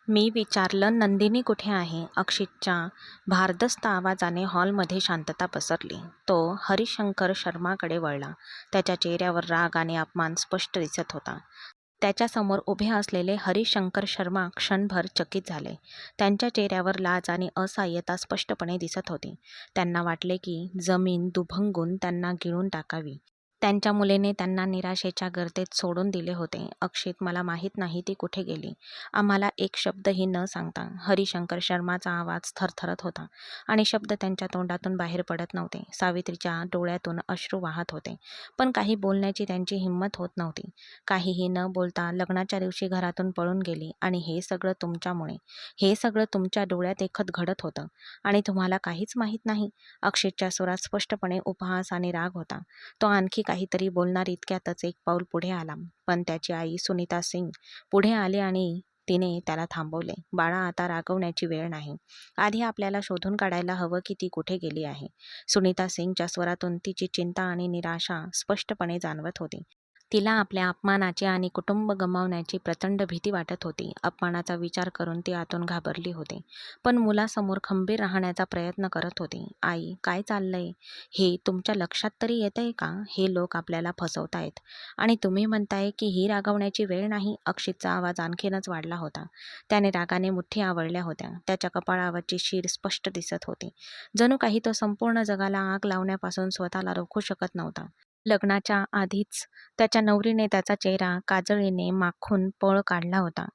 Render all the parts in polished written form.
मी विचारलं, नंदिनी कुठे आहे? अक्षितच्या भारदस्त आवाजाने हॉलमध्ये शांतता पसरली. तो हरिशंकर शर्माकडे वळला. त्याच्या चेहऱ्यावर राग आणि अपमान स्पष्ट दिसत होता. त्याच्यासमोर उभे असलेले हरिशंकर शर्मा क्षणभर चकित झाले. त्यांच्या चेहऱ्यावर लाज आणि असहाय्यता स्पष्टपणे दिसत होती. त्यांना वाटले की जमीन दुभंगून त्यांना गिळून टाकावी. त्यांच्या मुलीने त्यांना निराशेच्या गर्तेत सोडून दिले होते. अक्षित, मला माहीत नाही ती कुठे गेली. आम्हाला एक शब्दही न सांगता. हरिशंकर शर्माचा आवाज थरथरत होता आणि शब्द त्यांच्या तोंडातून बाहेर पडत नव्हते. सावित्रीच्या डोळ्यातून अश्रू वाहत होते, पण काही बोलण्याची त्यांची हिंमत होत नव्हती. काहीही न बोलता लग्नाच्या दिवशी घरातून पळून गेली आणि हे सगळं तुमच्यामुळे. हे सगळं तुमच्या डोळ्यात एकत घडत होतं आणि तुम्हाला काहीच माहीत नाही. अक्षितच्या स्वरात स्पष्टपणे उपहास आणि राग होता. तो आणखी काहीतरी बोलणार इतक्यातच एक पाऊल पुढे आला, पण त्याची आई सुनीता सिंग पुढे आली आणि तिने त्याला थांबवले. बाळा, आता रागवण्याची वेळ नाही. आधी आपल्याला शोधून काढायला हवं की ती कुठे गेली आहे. सुनीता सिंगच्या स्वरातून तिची चिंता आणि निराशा स्पष्टपणे जाणवत होती. तिला आपल्या अपमानाची आणि कुटुंब गमावण्याची प्रचंड भीती वाटत होती. अपमानाचा विचार करून ती आतून घाबरली होती, पण मुलासमोर खंबीर राहण्याचा प्रयत्न करत होती. आई, काय चाललंय हे तुमच्या लक्षात तरी येतंय का? हे लोक आपल्याला फसवतायत आणि तुम्ही म्हणताय की ही रागवण्याची वेळ नाही. अक्षितचा आवाज आणखीनच वाढला होता. त्याने रागाने मुठ्ठी आवळल्या होत्या. त्याच्या कपाळावरची शीर स्पष्ट दिसत होती. जणू काही तो संपूर्ण जगाला आग लावण्यापासून स्वतःला रोखू शकत नव्हता. लग्नाच्या आधीच त्याच्या नवरीने त्याचा चेहरा काजळीने माखून पळ काढला होता.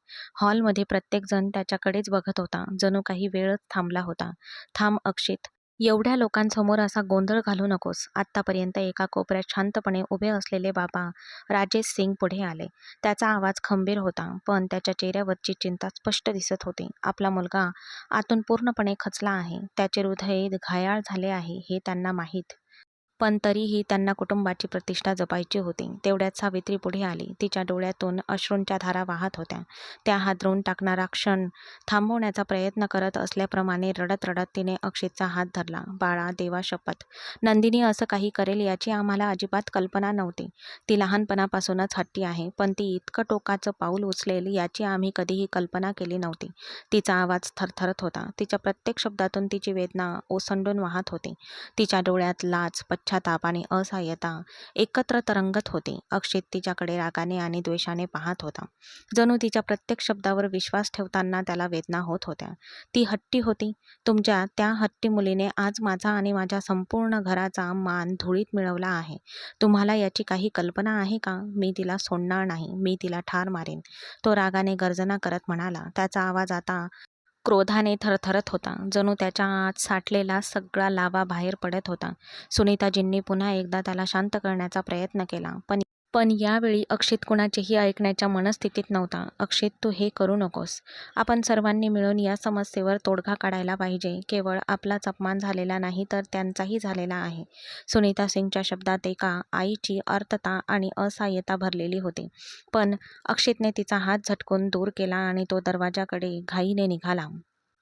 हॉलमध्ये प्रत्येकजण त्याच्याकडेच बघत होता. जणू काही वेळच थांबला होता. थांब अक्षित, एवढ्या लोकांसमोर असा गोंधळ घालू नकोस. आत्तापर्यंत एका कोपऱ्यात शांतपणे उभे असलेले बाबा राजेश सिंग पुढे आले. त्याचा आवाज खंबीर होता, पण त्याच्या चेहऱ्यावरची चिंता स्पष्ट दिसत होती. आपला मुलगा आतून पूर्णपणे खचला आहे. त्याचे हृदय घायाळ झाले आहे हे त्यांना माहीत. पण तरीही त्यांना कुटुंबाची प्रतिष्ठा जपायची होती. तेवढ्यात सावित्री पुढे आली. तिच्या डोळ्यातून अश्रूंच्या धारा वाहत होत्या. त्या हादरवून टाकणारा क्षण थांबवण्याचा प्रयत्न करत असल्याप्रमाणे रडत रडत तिने अक्षितचा हात धरला. बाळा, देवा शपथ, नंदिनी असं काही करेल याची आम्हाला अजिबात कल्पना नव्हती. ती लहानपणापासूनच हट्टी आहे, पण ती इतकं टोकाचं पाऊल उचलेल याची आम्ही कधीही कल्पना केली नव्हती. तिचा आवाज थरथरत होता. तिच्या प्रत्येक शब्दातून तिची वेदना ओसंडून वाहत होती. तिच्या डोळ्यात लाज, पश्चाताप आणि असहाय्यता एकत्र तरंगत होती. अक्षित तिच्याकडे रागाने आणि द्वेषाने पाहत होता. जणू तिच्या प्रत्येक शब्दावर विश्वास ठेवताना त्याला वेदना होत होत्या. ती हट्टी होती. तुमच्या त्या हट्टी मुलीने आज माझा आणि माझ्या संपूर्ण घराचा मान धुळीत मिळवला आहे. तुम्हाला याची काही कल्पना आहे का? मी तिला सोडणार नाही. मी तिला ठार मारेन. तो रागाने गर्जना करत म्हणाला. त्याचा आवाज आता क्रोधाने थरथरत होता. जणू त्याच्या आत साठलेला सगळा लावा बाहेर पडत होता. सुनीताजींनी पुन्हा एकदा त्याला शांत करण्याचा प्रयत्न केला, पण यावेळी अक्षित कुणाचेही ऐकण्याच्या मनस्थितीत नव्हता. अक्षित, तू हे करू नकोस. आपण सर्वांनी मिळून या समस्येवर तोडगा काढायला पाहिजे. केवळ आपलाच अपमान झालेला नाही तर त्यांचाही झालेला आहे. सुनीता सिंगच्या शब्दात एका आईची आर्तता आणि असहाय्यता भरलेली होती. पण अक्षितने तिचा हात झटकून दूर केला आणि तो दरवाजाकडे घाईने निघाला.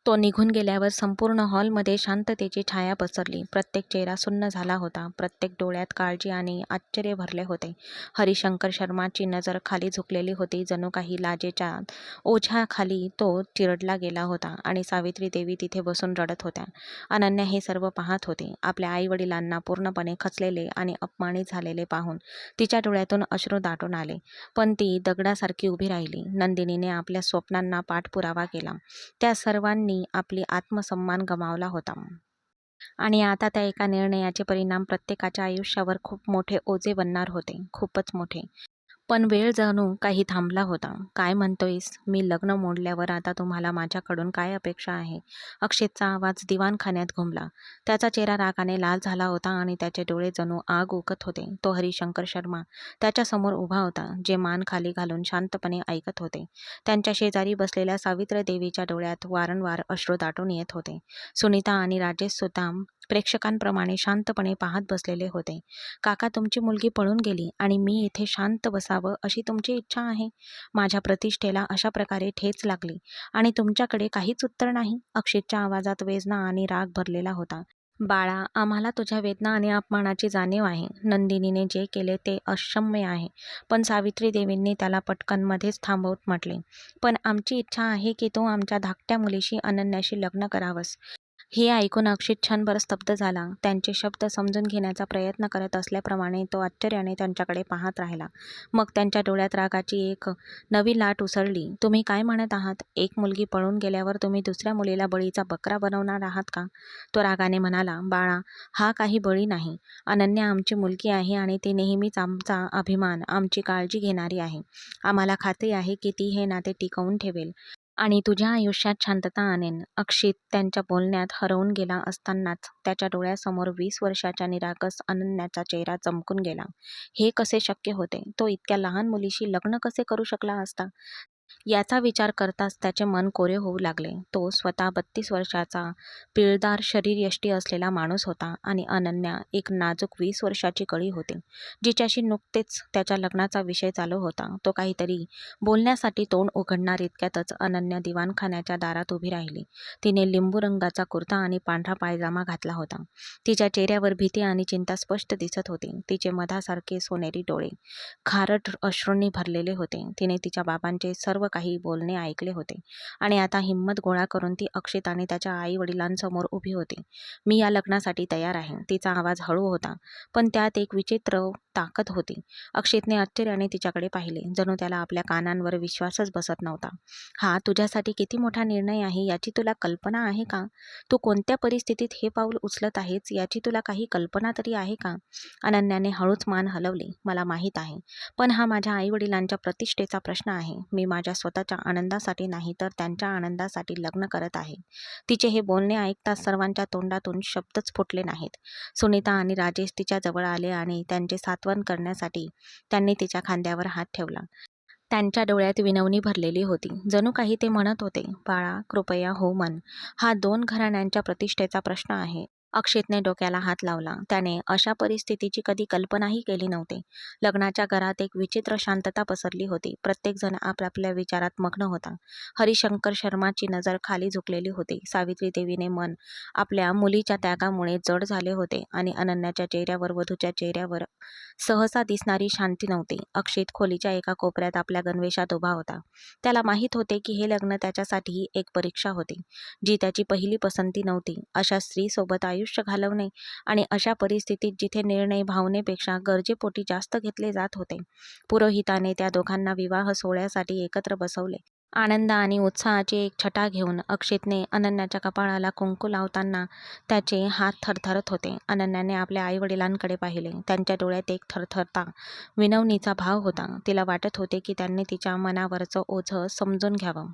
तो निघून गेल्यावर संपूर्ण हॉलमध्ये शांततेची छाया पसरली. प्रत्येक चेहरा सुन्न झाला होता. प्रत्येक डोळ्यात काळजी आणि आश्चर्य भरले होते. हरिशंकर शर्माची नजर खाली झुकलेली होती. जणू काही लाजेच्या ओझ्याखाली तो चिरडला गेला होता आणि सावित्री देवी तिथे बसून रडत होत्या. अनन्या हे सर्व पाहत होती. आपल्या आईवडिलांना पूर्णपणे खचलेले आणि अपमानित झालेले पाहून तिच्या डोळ्यातून अश्रू दाटून आले. पण ती दगडासारखी उभी राहिली. नंदिनीने आपल्या स्वप्नांना पाठपुरावा केला. त्या सर्वांनी आपली आत्मसन्मान गमावला होता आणि आता त्या एका निर्णयाचे परिणाम प्रत्येकाच्या आयुष्यावर खूप मोठे ओझे बनणार होते. खूपच मोठे. पण वेळ जणू काही थांबला होता. काय म्हणतोयस? मी लग्न मोडल्यावर आता तुम्हाला माझ्याकडून काय अपेक्षा आहे? अक्षितचा आवाज दिवाणखान्यात घुमला. त्याचा चेहरा रागाने लाल झाला होता आणि त्याचे डोळे जणू आग ओकत होते. तो हरिशंकर शर्मा त्याच्यासमोर उभा होता, जे मान खाली घालून शांतपणे ऐकत होते. त्यांच्या शेजारी बसलेल्या सावित्री देवीच्या डोळ्यात वारंवार अश्रू दाटून येत होते. सुनीता आणि राजेश सुद्धा प्रेक्षकांप्रमाणे शांतपणे पाहत बसलेले होते. काका, तुमची मुलगी पळून गेली आणि मी इथे शांत बसावं अशी तुमची इच्छा आहे? माझ्या प्रतिष्ठेला अशा प्रकारे ठेच लागली आणि तुमच्याकडे काहीच उत्तर नाही. अक्षितच्या आवाजात वेदना आणि राग भरलेला होता. बाळा, आम्हाला तुझ्या वेदना आणि अपमानाची जाणीव आहे. नंदिनीने जे केले ते अक्षम्य आहे. पण सावित्री देवींनी त्याला पटकन मध्येच थांबवत म्हटले, पण आमची इच्छा आहे की तू आमच्या धाकट्या मुलीशी अनन्याशी लग्न करावंस. हे ऐकून अक्षित क्षणभर स्तब्ध झाला. त्यांचे शब्द समजून घेण्याचा प्रयत्न करत असल्याप्रमाणे तो आश्चर्याने त्यांच्याकडे पाहत राहिला. मग त्यांच्या डोळ्यात रागाची एक नवी लाट उसळली. तुम्ही काय म्हणत आहात? एक मुलगी पळून गेल्यावर तुम्ही दुसऱ्या मुलीला बळीचा बकरा बनवणार आहात का? तो रागाने म्हणाला, बाळा, हा काही बळी नाही. अनन्या आमची मुलगी आहे आणि ती नेहमीच आमचा अभिमान, आमची काळजी घेणारी आहे. आम्हाला खात्री आहे की ती हे नाते टिकवून ठेवेल आणि तुझ्या आयुष्यात शांतता आणेन. अक्षित त्यांच्या बोलण्यात हरवून गेला असतानाच त्याच्या डोळ्यासमोर 20 वर्षाच्या निरागस अनन्याचा चेहरा चमकून गेला. हे कसे शक्य होते? तो इतक्या लहान मुलीशी लग्न कसे करू शकला असता? याचा विचार करताच त्याचे मन कोरे होऊ लागले. तो स्वतः 32 वर्षाचा पिळदार शरीरयष्टी असलेला माणूस होता आणि अनन्या एक नाजूक 20 वर्षाची कळी होती, जिच्याशी नुकतेच त्याच्या लग्नाचा विषय चालू होता. तो काहीतरी बोलण्यासाठी तोंड उघडणार इतक्यातच अनन्या दिवाणखान्याच्या दारात उभी राहिली. तिने लिंबू रंगाचा कुर्ता आणि पांढरा पायजामा घातला होता. तिच्या चेहऱ्यावर भीती आणि चिंता स्पष्ट दिसत होती. तिचे मधासारखे सोनेरी डोळे खारट अश्रूंनी भरलेले होते. तिने तिच्या बाबांचे सर्व काही बोलणे ऐकले होते आणि आता हिंमत गोळा करून ती अक्षित आणि त्याच्या आई वडिलांसमोर उभी होती. मी या लग्नासाठी तयार आहे. तिचा आवाज हळू होता, पण त्यात एक विचित्र ताकद होती. अक्षितने आश्चर्याने तिच्याकडे पाहिले, जणू त्याला आपल्या कानांवर विश्वासच बसत नव्हता. हा तुझ्यासाठी किती मोठा निर्णय आहे याची तुला कल्पना आहे का? तू कोणत्या परिस्थितीत हे पाऊल उचलत आहेस याची तुला काही कल्पना तरी आहे का? अनन्याने हळूच मान हलवली. मला माहीत आहे, पण हा माझ्या आईवडिलांच्या प्रतिष्ठेचा प्रश्न आहे. मी माझ्या स्वतःच्या आनंदासाठी नाही तर त्यांच्या आनंदासाठी लग्न करत आहे. तिचे हे बोलणे ऐकताच सर्वांच्या तोंडातून शब्दच फुटले नाहीत. सुनीता आणि राजेश तिच्या जवळ आले आणि त्यांचे सांत्वन करण्यासाठी त्यांनी तिच्या खांद्यावर हात ठेवला. त्यांच्या डोळ्यात विनवणी भरलेली होती. जणू काही ते म्हणत होते, बाळा, कृपया हो म्हण. हा 2 घराण्यांच्या प्रतिष्ठेचा प्रश्न आहे. अक्षितने डोक्याला हात लावला. त्याने अशा परिस्थितीची कधी कल्पनाही केली नव्हती. लग्नाच्या घरात एक विचित्र शांतता पसरली होती. प्रत्येकजण आपापल्या विचारात मग्न होता. हरिशंकर शर्माची नजर खाली झुकलेली होती. सावित्री देवीने मन आपल्या मुलीच्या त्यागामुळे जड झाले होते आणि अनन्याच्या चेहऱ्यावर वधूच्या चेहऱ्यावर सहसा दिसणारी शांती नव्हती. अक्षित खोलीच्या एका कोपऱ्यात आपल्या गणवेशात उभा होता. त्याला माहीत होते की हे लग्न त्याच्यासाठीही एक परीक्षा होती, जी त्याची पहिली पसंती नव्हती. अशा स्त्रीसोबत आयुष्य घालवणे आणि अशा परिस्थितीत जिथे निर्णय भावनेपेक्षा गरजेपोटी जास्त घेतले जात होते. पुरोहिताने त्या दोघांना विवाह सोहळ्यासाठी एकत्र बसवले. आनंद आणि उत्साहाची एक छटा घेऊन अक्षितने अनन्याच्या कपाळाला कुंकू लावताना त्याचे हात थरथरत होते. अनन्याने आपल्या आईवडिलांकडे पाहिले. त्यांच्या डोळ्यात एक थरथरता विनवणीचा भाव होता. तिला वाटत होते की त्यांनी तिच्या मनावरचं ओझं समजून घ्यावं.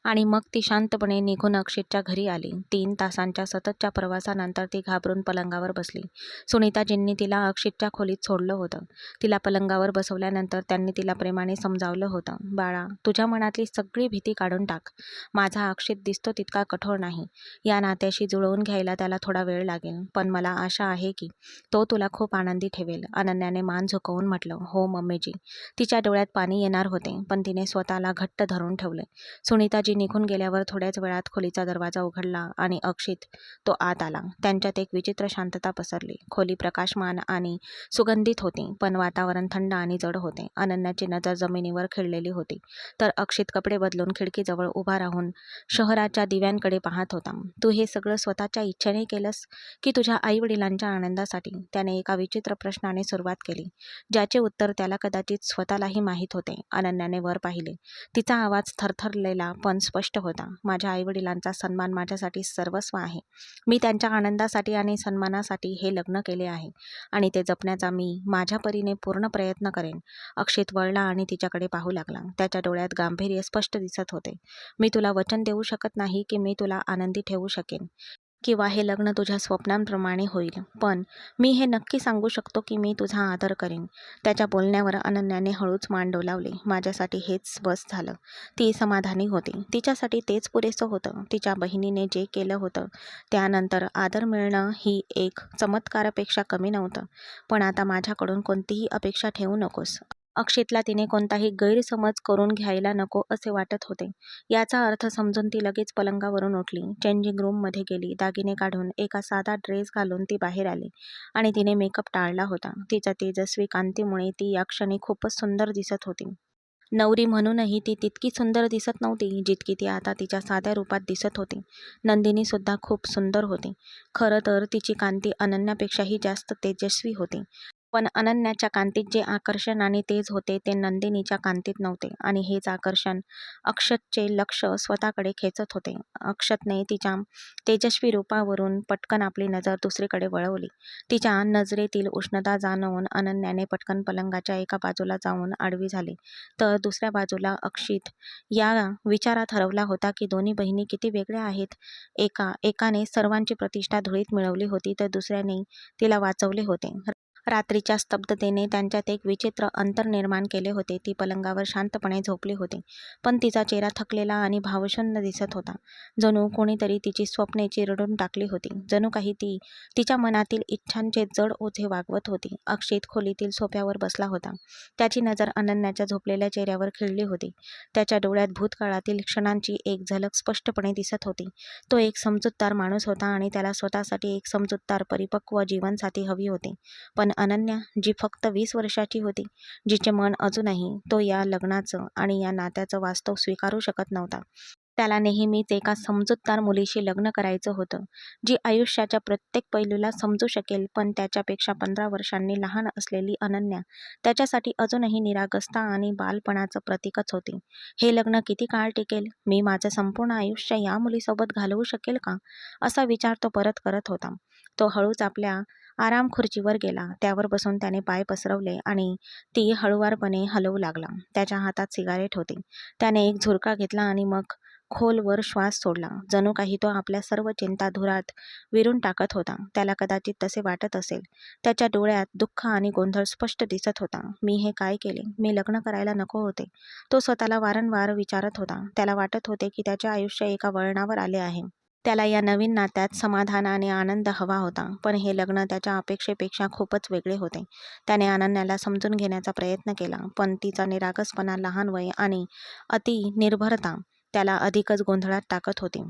आणि मग ती शांतपणे निघून अक्षितच्या घरी आली. 3 तासांच्या सततच्या प्रवासानंतर ती घाबरून पलंगावर बसली. सुनीताजींनी तिला अक्षितच्या खोलीत सोडलं होतं. तिला पलंगावर बसवल्यानंतर त्यांनी तिला प्रेमाने समजावलं होतं, बाळा, तुझ्या मनातली सगळी भीती काढून टाक. माझा अक्षित दिसतो तितका कठोर नाही. या नात्याशी जुळवून घ्यायला त्याला थोडा वेळ लागेल, पण मला आशा आहे की तो तुला खूप आनंदी ठेवेल. अनन्याने मान झुकवून म्हटलं, हो मम्मीजी. तिच्या डोळ्यात पाणी येणार होते, पण तिने स्वतःला घट्ट धरून ठेवले. सुनीताजी निघून गेल्यावर थोड्याच वेळात खोलीचा दरवाजा उघडला आणि अक्षित तो आत आला. त्यांच्यात एक विचित्र शांतता पसरली. खोली प्रकाशमान आणि सुगंधित होती, पण वातावरण थंड आणि जड होते. अनन्याची नजर जमिनीवर खिळलेली होती, तर अक्षित कपडे बदलून खिडकीजवळ उभा राहून शहराच्या दिव्यांकडे पाहत होता. तू हे सगळं स्वतःच्या इच्छेने केलंस की तुझ्या आईवडिलांच्या आनंदासाठी? त्याने एका विचित्र प्रश्नाने सुरुवात केली, ज्याचे उत्तर त्याला कदाचित स्वतःलाही माहीत होते. अनन्याने वर पाहिले. तिचा आवाज थरथरलेला पण स्पष्ट होता. माझ्या आईवडिलांचा सन्मान माझ्यासाठी सर्वस्व आहे. मी त्यांच्या आनंदासाठी आणि सन्मानासाठी हे लग्न केले आहे आणि ते जपण्याचा मी माझ्या परीने पूर्ण प्रयत्न करेन. अक्षित वळला आणि तिच्याकडे पाहू लागला. त्याच्या डोळ्यात गांभीर्य स्पष्ट दिसत होते. मी तुला वचन देऊ शकत नाही की मी तुला आनंदी ठेवू शकेन किंवा हे लग्न तुझ्या स्वप्नांप्रमाणे होईल, पण मी हे नक्की सांगू शकतो की मी तुझा आदर करेन. त्याच्या बोलण्यावर अनन्याने हळूच मान डोलावली. माझ्यासाठी हेच बस झालं. ती समाधानी होती. तिच्यासाठी तेच पुरेसं होतं. तिच्या बहिणीने जे केलं होतं त्यानंतर आदर मिळणं ही एक चमत्कारापेक्षा कमी नव्हतं. पण आता माझ्याकडून कोणतीही अपेक्षा ठेवू नकोस. अक्षितला तिने कोणताही गैरसमज करून घ्यायला नको असे वाटत होते. याचा अर्थ समजून ती लगेच पलंगावरून उठली, चेंजिंग रूममध्ये गेली, दागिने काढून एका साधा ड्रेस घालून ती बाहेर आली आणि तिने मेकअप टाळला होता. तिच्या तेजस्वी कांतीमुळे ती या क्षणी खूपच सुंदर दिसत होती. नवरी म्हणूनही ती तितकी सुंदर दिसत नव्हती जितकी ती आता तिच्या साध्या रूपात दिसत होती. नंदिनी सुद्धा खूप सुंदर होती. खरं तर तिची कांती अनन्यापेक्षाही जास्त तेजस्वी होती. पण अनन्याच्या कांतीत जे आकर्षण आणि तेज होते ते नंदिनीच्या कांतीत नव्हते आणि हेच आकर्षण अक्षतचे लक्ष स्वतःकडे खेचत होते. अक्षतने तिच्या तेजस्वी रूपावरून पटकन आपली नजर दुसरीकडे वळवली. तिच्या नजरेतील उष्णता जाणवून अनन्याने पटकन पलंगाच्या एका बाजूला जाऊन आडवी झाली, तर दुसऱ्या बाजूला अक्षित या विचारात हरवला होता की दोन्ही बहिणी किती वेगळ्या आहेत. एकाने सर्वांची प्रतिष्ठा धुळीत मिळवली होती तर दुसऱ्याने तिला वाचवले होते. रात्रीच्या स्तब्धतेने त्यांच्यात एक विचित्र अंतर निर्माण केले होते. ती पलंगावर शांतपणे झोपली होती, पण तिचा चेहरा थकलेला आणि भावशून्य दिसत होता. जणू कोणीतरी तिची स्वप्ने चिरडून टाकली होती. जणू काही ती तिच्या मनातील इच्छांचे जड ओझे वागवत होती. अक्षित खोलीतील सोफ्यावर बसला होता. त्याची नजर अनन्याच्या झोपलेल्या चेहऱ्यावर खिळली होती. त्याच्या डोळ्यात भूतकाळातील क्षणांची एक झलक स्पष्टपणे दिसत होती. तो एक समजूतदार माणूस होता आणि त्याला स्वतःसाठी एक समजूतदार परिपक्व जीवनसाथी हवी होती. पण अनन्या, जी फक्त 20 वर्षाची होती, जिचे मन अजूनही तो या लग्नाचं आणि या नात्याचं वास्तव स्वीकारू शकत नव्हता. त्याला नेहमीच एका समजूतदार मुलीशी लग्न करायचं होतं, जी आयुष्याच्या प्रत्येक पैलूला समजू शकेल. पण त्याच्यापेक्षा 15 वर्षांनी लहान असलेली अनन्या त्याच्यासाठी अजूनही निरागसता आणि बालपणाचं प्रतीकच होती. हे लग्न किती काळ टिकेल? मी माझं संपूर्ण आयुष्य या मुलीसोबत घालवू शकेल का? असा विचार तो परत करत होता. तो हळूच आपल्या आराम खुर्चीवर गेला. त्यावर बसून त्याने पाय पसरवले आणि ती हळुवारपणे हलवू लागला. त्याच्या हातात सिगारेट होती. त्याने एक झुरका घेतला आणि मग खोलवर श्वास सोडला. जणू काही तो आपल्या सर्व चिंता धुरात विरून टाकत होता. त्याला कदाचित तसे वाटत असेल. त्याच्या डोळ्यात दुःख आणि गोंधळ स्पष्ट दिसत होता. मी हे काय केले? मी लग्न करायला नको होते, तो स्वतःला वारंवार विचारत होता. त्याला वाटत होते की त्याचे आयुष्य एका वळणावर आले आहे. त्याला या नवीन नात्यात समाधान आणि आनंद हवा होता, पण हे लग्न त्याच्या अपेक्षेपेक्षा खूपच वेगळे होते. त्याने अनन्याला समजून घेण्याचा प्रयत्न केला, पण तिचा निरागसपणा, लहान वय आणि अतिनिर्भरता त्याला अधिकच गोंधळात टाकत होती.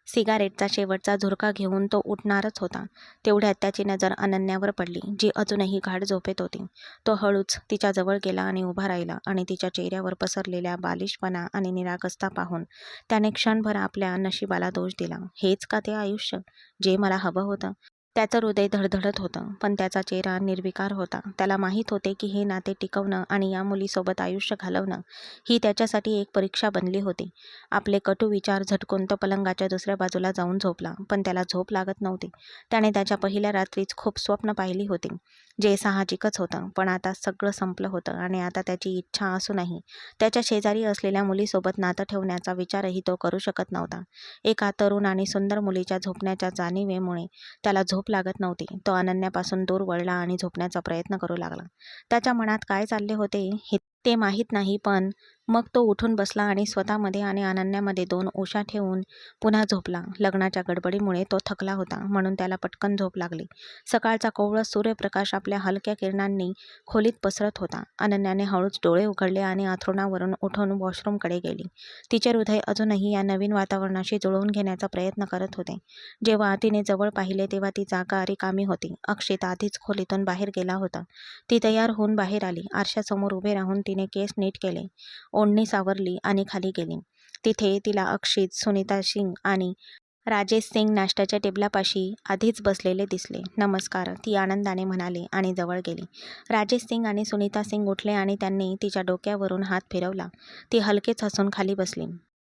सिगारेटचा शेवटचा झुरका घेऊन तो उठणारच होता. तेवढ्यात त्याची नजर अनन्यावर पडली, जी अजूनही गाढ झोपेत होती. तो हळूच तिच्या जवळ गेला आणि उभा राहिला आणि तिच्या चेहऱ्यावर पसरलेल्या बालिशपणा आणि निरागसता पाहून त्याने क्षणभर आपल्या नशिबाला दोष दिला. हेच का ते आयुष्य, जे मला हवं होतं? त्याचं हृदय धडधडत होतं, पण त्याचा चेहरा निर्विकार होता. त्याला माहीत होते की हे नाते टिकवणं आणि या मुलीसोबत आयुष्य घालवणं ही त्याच्यासाठी एक परीक्षा बनली होती. आपले कटू विचार झटकून तो पलंगाच्या दुसऱ्या बाजूला जाऊन झोपला, पण त्याला झोप लागत नव्हती. त्याने त्याच्या पहिल्या रात्रीच खूप स्वप्न पाहिली होती, जे साहजिकच होतं. पण आता सगळं संपलं होतं आणि आता त्याची इच्छा असूनही त्याच्या शेजारी असलेल्या मुलीसोबत नातं ठेवण्याचा विचारही तो करू शकत नव्हता. एका तरुण आणि सुंदर मुलीच्या झोपण्याच्या जाणिवेमुळे त्याला झोप लागत नव्हती. तो अनन्यापासून दूर वळला आणि झोपण्याचा प्रयत्न करू लागला. त्याच्या मनात काय चालले होते हे ते माहीत नाही, पण मग तो उठून बसला आणि स्वतःमध्ये आणि अनन्यामध्ये 2 उशा ठेवून पुन्हा झोपला. लग्नाच्या गडबडीमुळे तो थकला होता, म्हणून त्याला पटकन झोप लागली. सकाळचा कोवळा सूर्यप्रकाश आपल्या हलक्या किरणांनी खोलीत पसरत होता. अनन्याने हळूच डोळे उघडले आणि अंथरुणावरून उठून वॉशरूमकडे गेली. तिचे हृदय अजूनही या नवीन वातावरणाशी जुळवून घेण्याचा प्रयत्न करत होते. जेव्हा तिने जवळ पाहिले तेव्हा ती जागा रिकामी होती. अक्षित आधीच खोलीतून बाहेर गेला होता. ती तयार होऊन बाहेर आली. आरशासमोर उभे राहून तिने केस नीट केले, ओढणी सावरली आणि खाली गेली. तिथे तिला अक्षित, सुनीता सिंग आणि राजेश सिंग नाश्त्याच्या टेबलापाशी आधीच बसलेले दिसले. नमस्कार, ती आनंदाने म्हणाली आणि जवळ गेली. राजेश सिंग आणि सुनीता सिंग उठले आणि त्यांनी तिच्या डोक्यावरून हात फिरवला. ती हलकेच हसून खाली बसली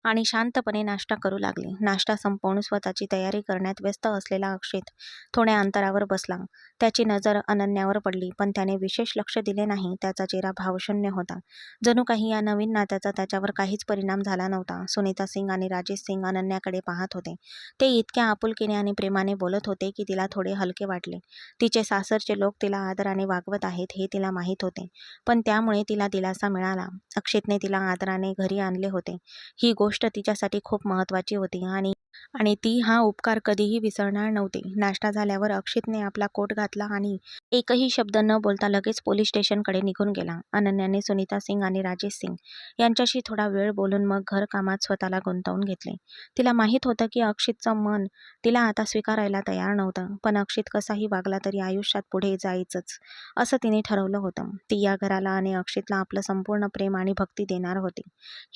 आणि शांतपणे नाश्ता करू लागली. नाश्ता संपवून स्वतःची तयारी करण्यात व्यस्त असलेला अक्षित थोड्या अंतरावर बसला. त्याची नजर अनन्यावर पडली, पण त्याने विशेष लक्ष दिले नाही. त्याचा चेहरा भावशून्य होता. जणू काही या नवीन नात्याचा त्याच्यावर काहीच परिणाम झाला नव्हता. सुनीता सिंग आणि राजेश सिंग अनन्याकडे पाहत होते. ते इतक्या आपुलकीने आणि प्रेमाने बोलत होते की तिला थोडे हलके वाटले. तिचे सासरचे लोक तिला आदराने वागवत आहेत हे तिला माहीत होते, पण त्यामुळे तिला दिलासा मिळाला. अक्षितने तिला आदराने घरी आणले होते ही गोष्ट गोष्ट तिच्यासाठी खूप महत्त्वाची होती आणि आणि ती हा उपकार कधीही विसरणार नव्हती. नाश्ता झाल्यावर अक्षितने आपला कोट घातला आणि एकही शब्द न बोलता लगेच पोलीस स्टेशनकडे निघून गेला. अनन्याने सुनीता सिंग आणि राजेश सिंग यांच्याशी थोडा वेळ बोलून मग घरकामात स्वतःला गुंतवून घेतले. तिला माहीत होतं की अक्षितचं मन तिला आता स्वीकारायला तयार नव्हतं, पण अक्षित कसाही वागला तरी आयुष्यात पुढे जायचंच असं तिने ठरवलं होतं. ती या घराला आणि अक्षितला आपलं संपूर्ण प्रेम आणि भक्ती देणार होती.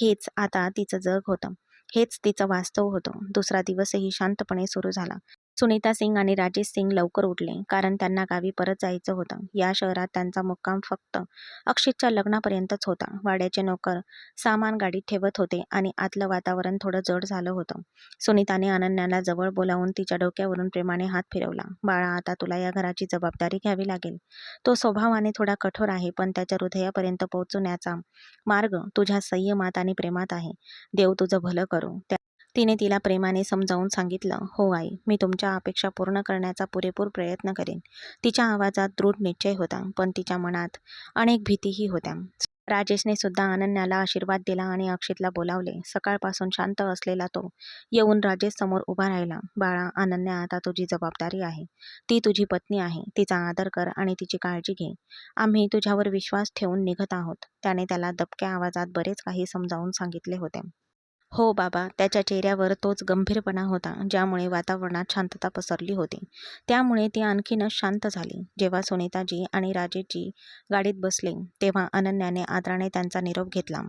हेच आता तिचं जग होतं. हेच तिचं वास्तव होतं. दुसरा दिवसही शांतपणे सुरू झाला. सुनीता सिंग आणि राजेश सिंग लवकर उठले, कारण त्यांना गावी परत जायचं होतं. या शहरात त्यांचा मुक्काम फक्त अक्षितच्या लग्नापर्यंतच होता. वाड्याचे नोकर सामान गाडीत ठेवत होते आणि आतलं वातावरण थोडं जड झालं होतं. सुनीताने अनन्याला जवळ बोलावून तिच्या डोक्यावरून प्रेमाने हात फिरवला. "बाळा, आता तुला या घराची जबाबदारी घ्यावी लागेल. तो स्वभावाने थोडा कठोर आहे, पण त्याच्या हृदयापर्यंत पोहोचण्याचा मार्ग तुझ्या संयमात आणि प्रेमात आहे. देव तुझं भलं करो." तिने तिला प्रेमाने समजावून सांगितलं. "हो आई, मी तुमच्या अपेक्षा पूर्ण करण्याचा पुरेपूर प्रयत्न करेन." तिच्या आवाजात दृढ निश्चय होता, पण तिच्या मनात अनेक भीतीही होत्या. राजेशने सुद्धा अनन्याला आशीर्वाद दिला आणि अक्षितला बोलावले. सकाळपासून शांत असलेला तो येऊन राजेश समोर उभा राहिला. "बाळा, अनन्या आता तुझी जबाबदारी आहे. ती तुझी पत्नी आहे. तिचा आदर कर आणि तिची काळजी घे. आम्ही तुझ्यावर विश्वास ठेवून निघत आहोत." त्याने त्याला दबक्या आवाजात बरेच काही समजावून सांगितले होते. "हो बाबा." त्याच्या चेहऱ्यावर तोच गंभीरपणा होता, ज्यामुळे वातावरणात शांतता पसरली होती. त्यामुळे ती आणखीनच शांत झाली. जेव्हा सुनीताजी आणि राजेशजी गाडीत बसले, तेव्हा अनन्याने आदराने त्यांचा निरोप घेतला.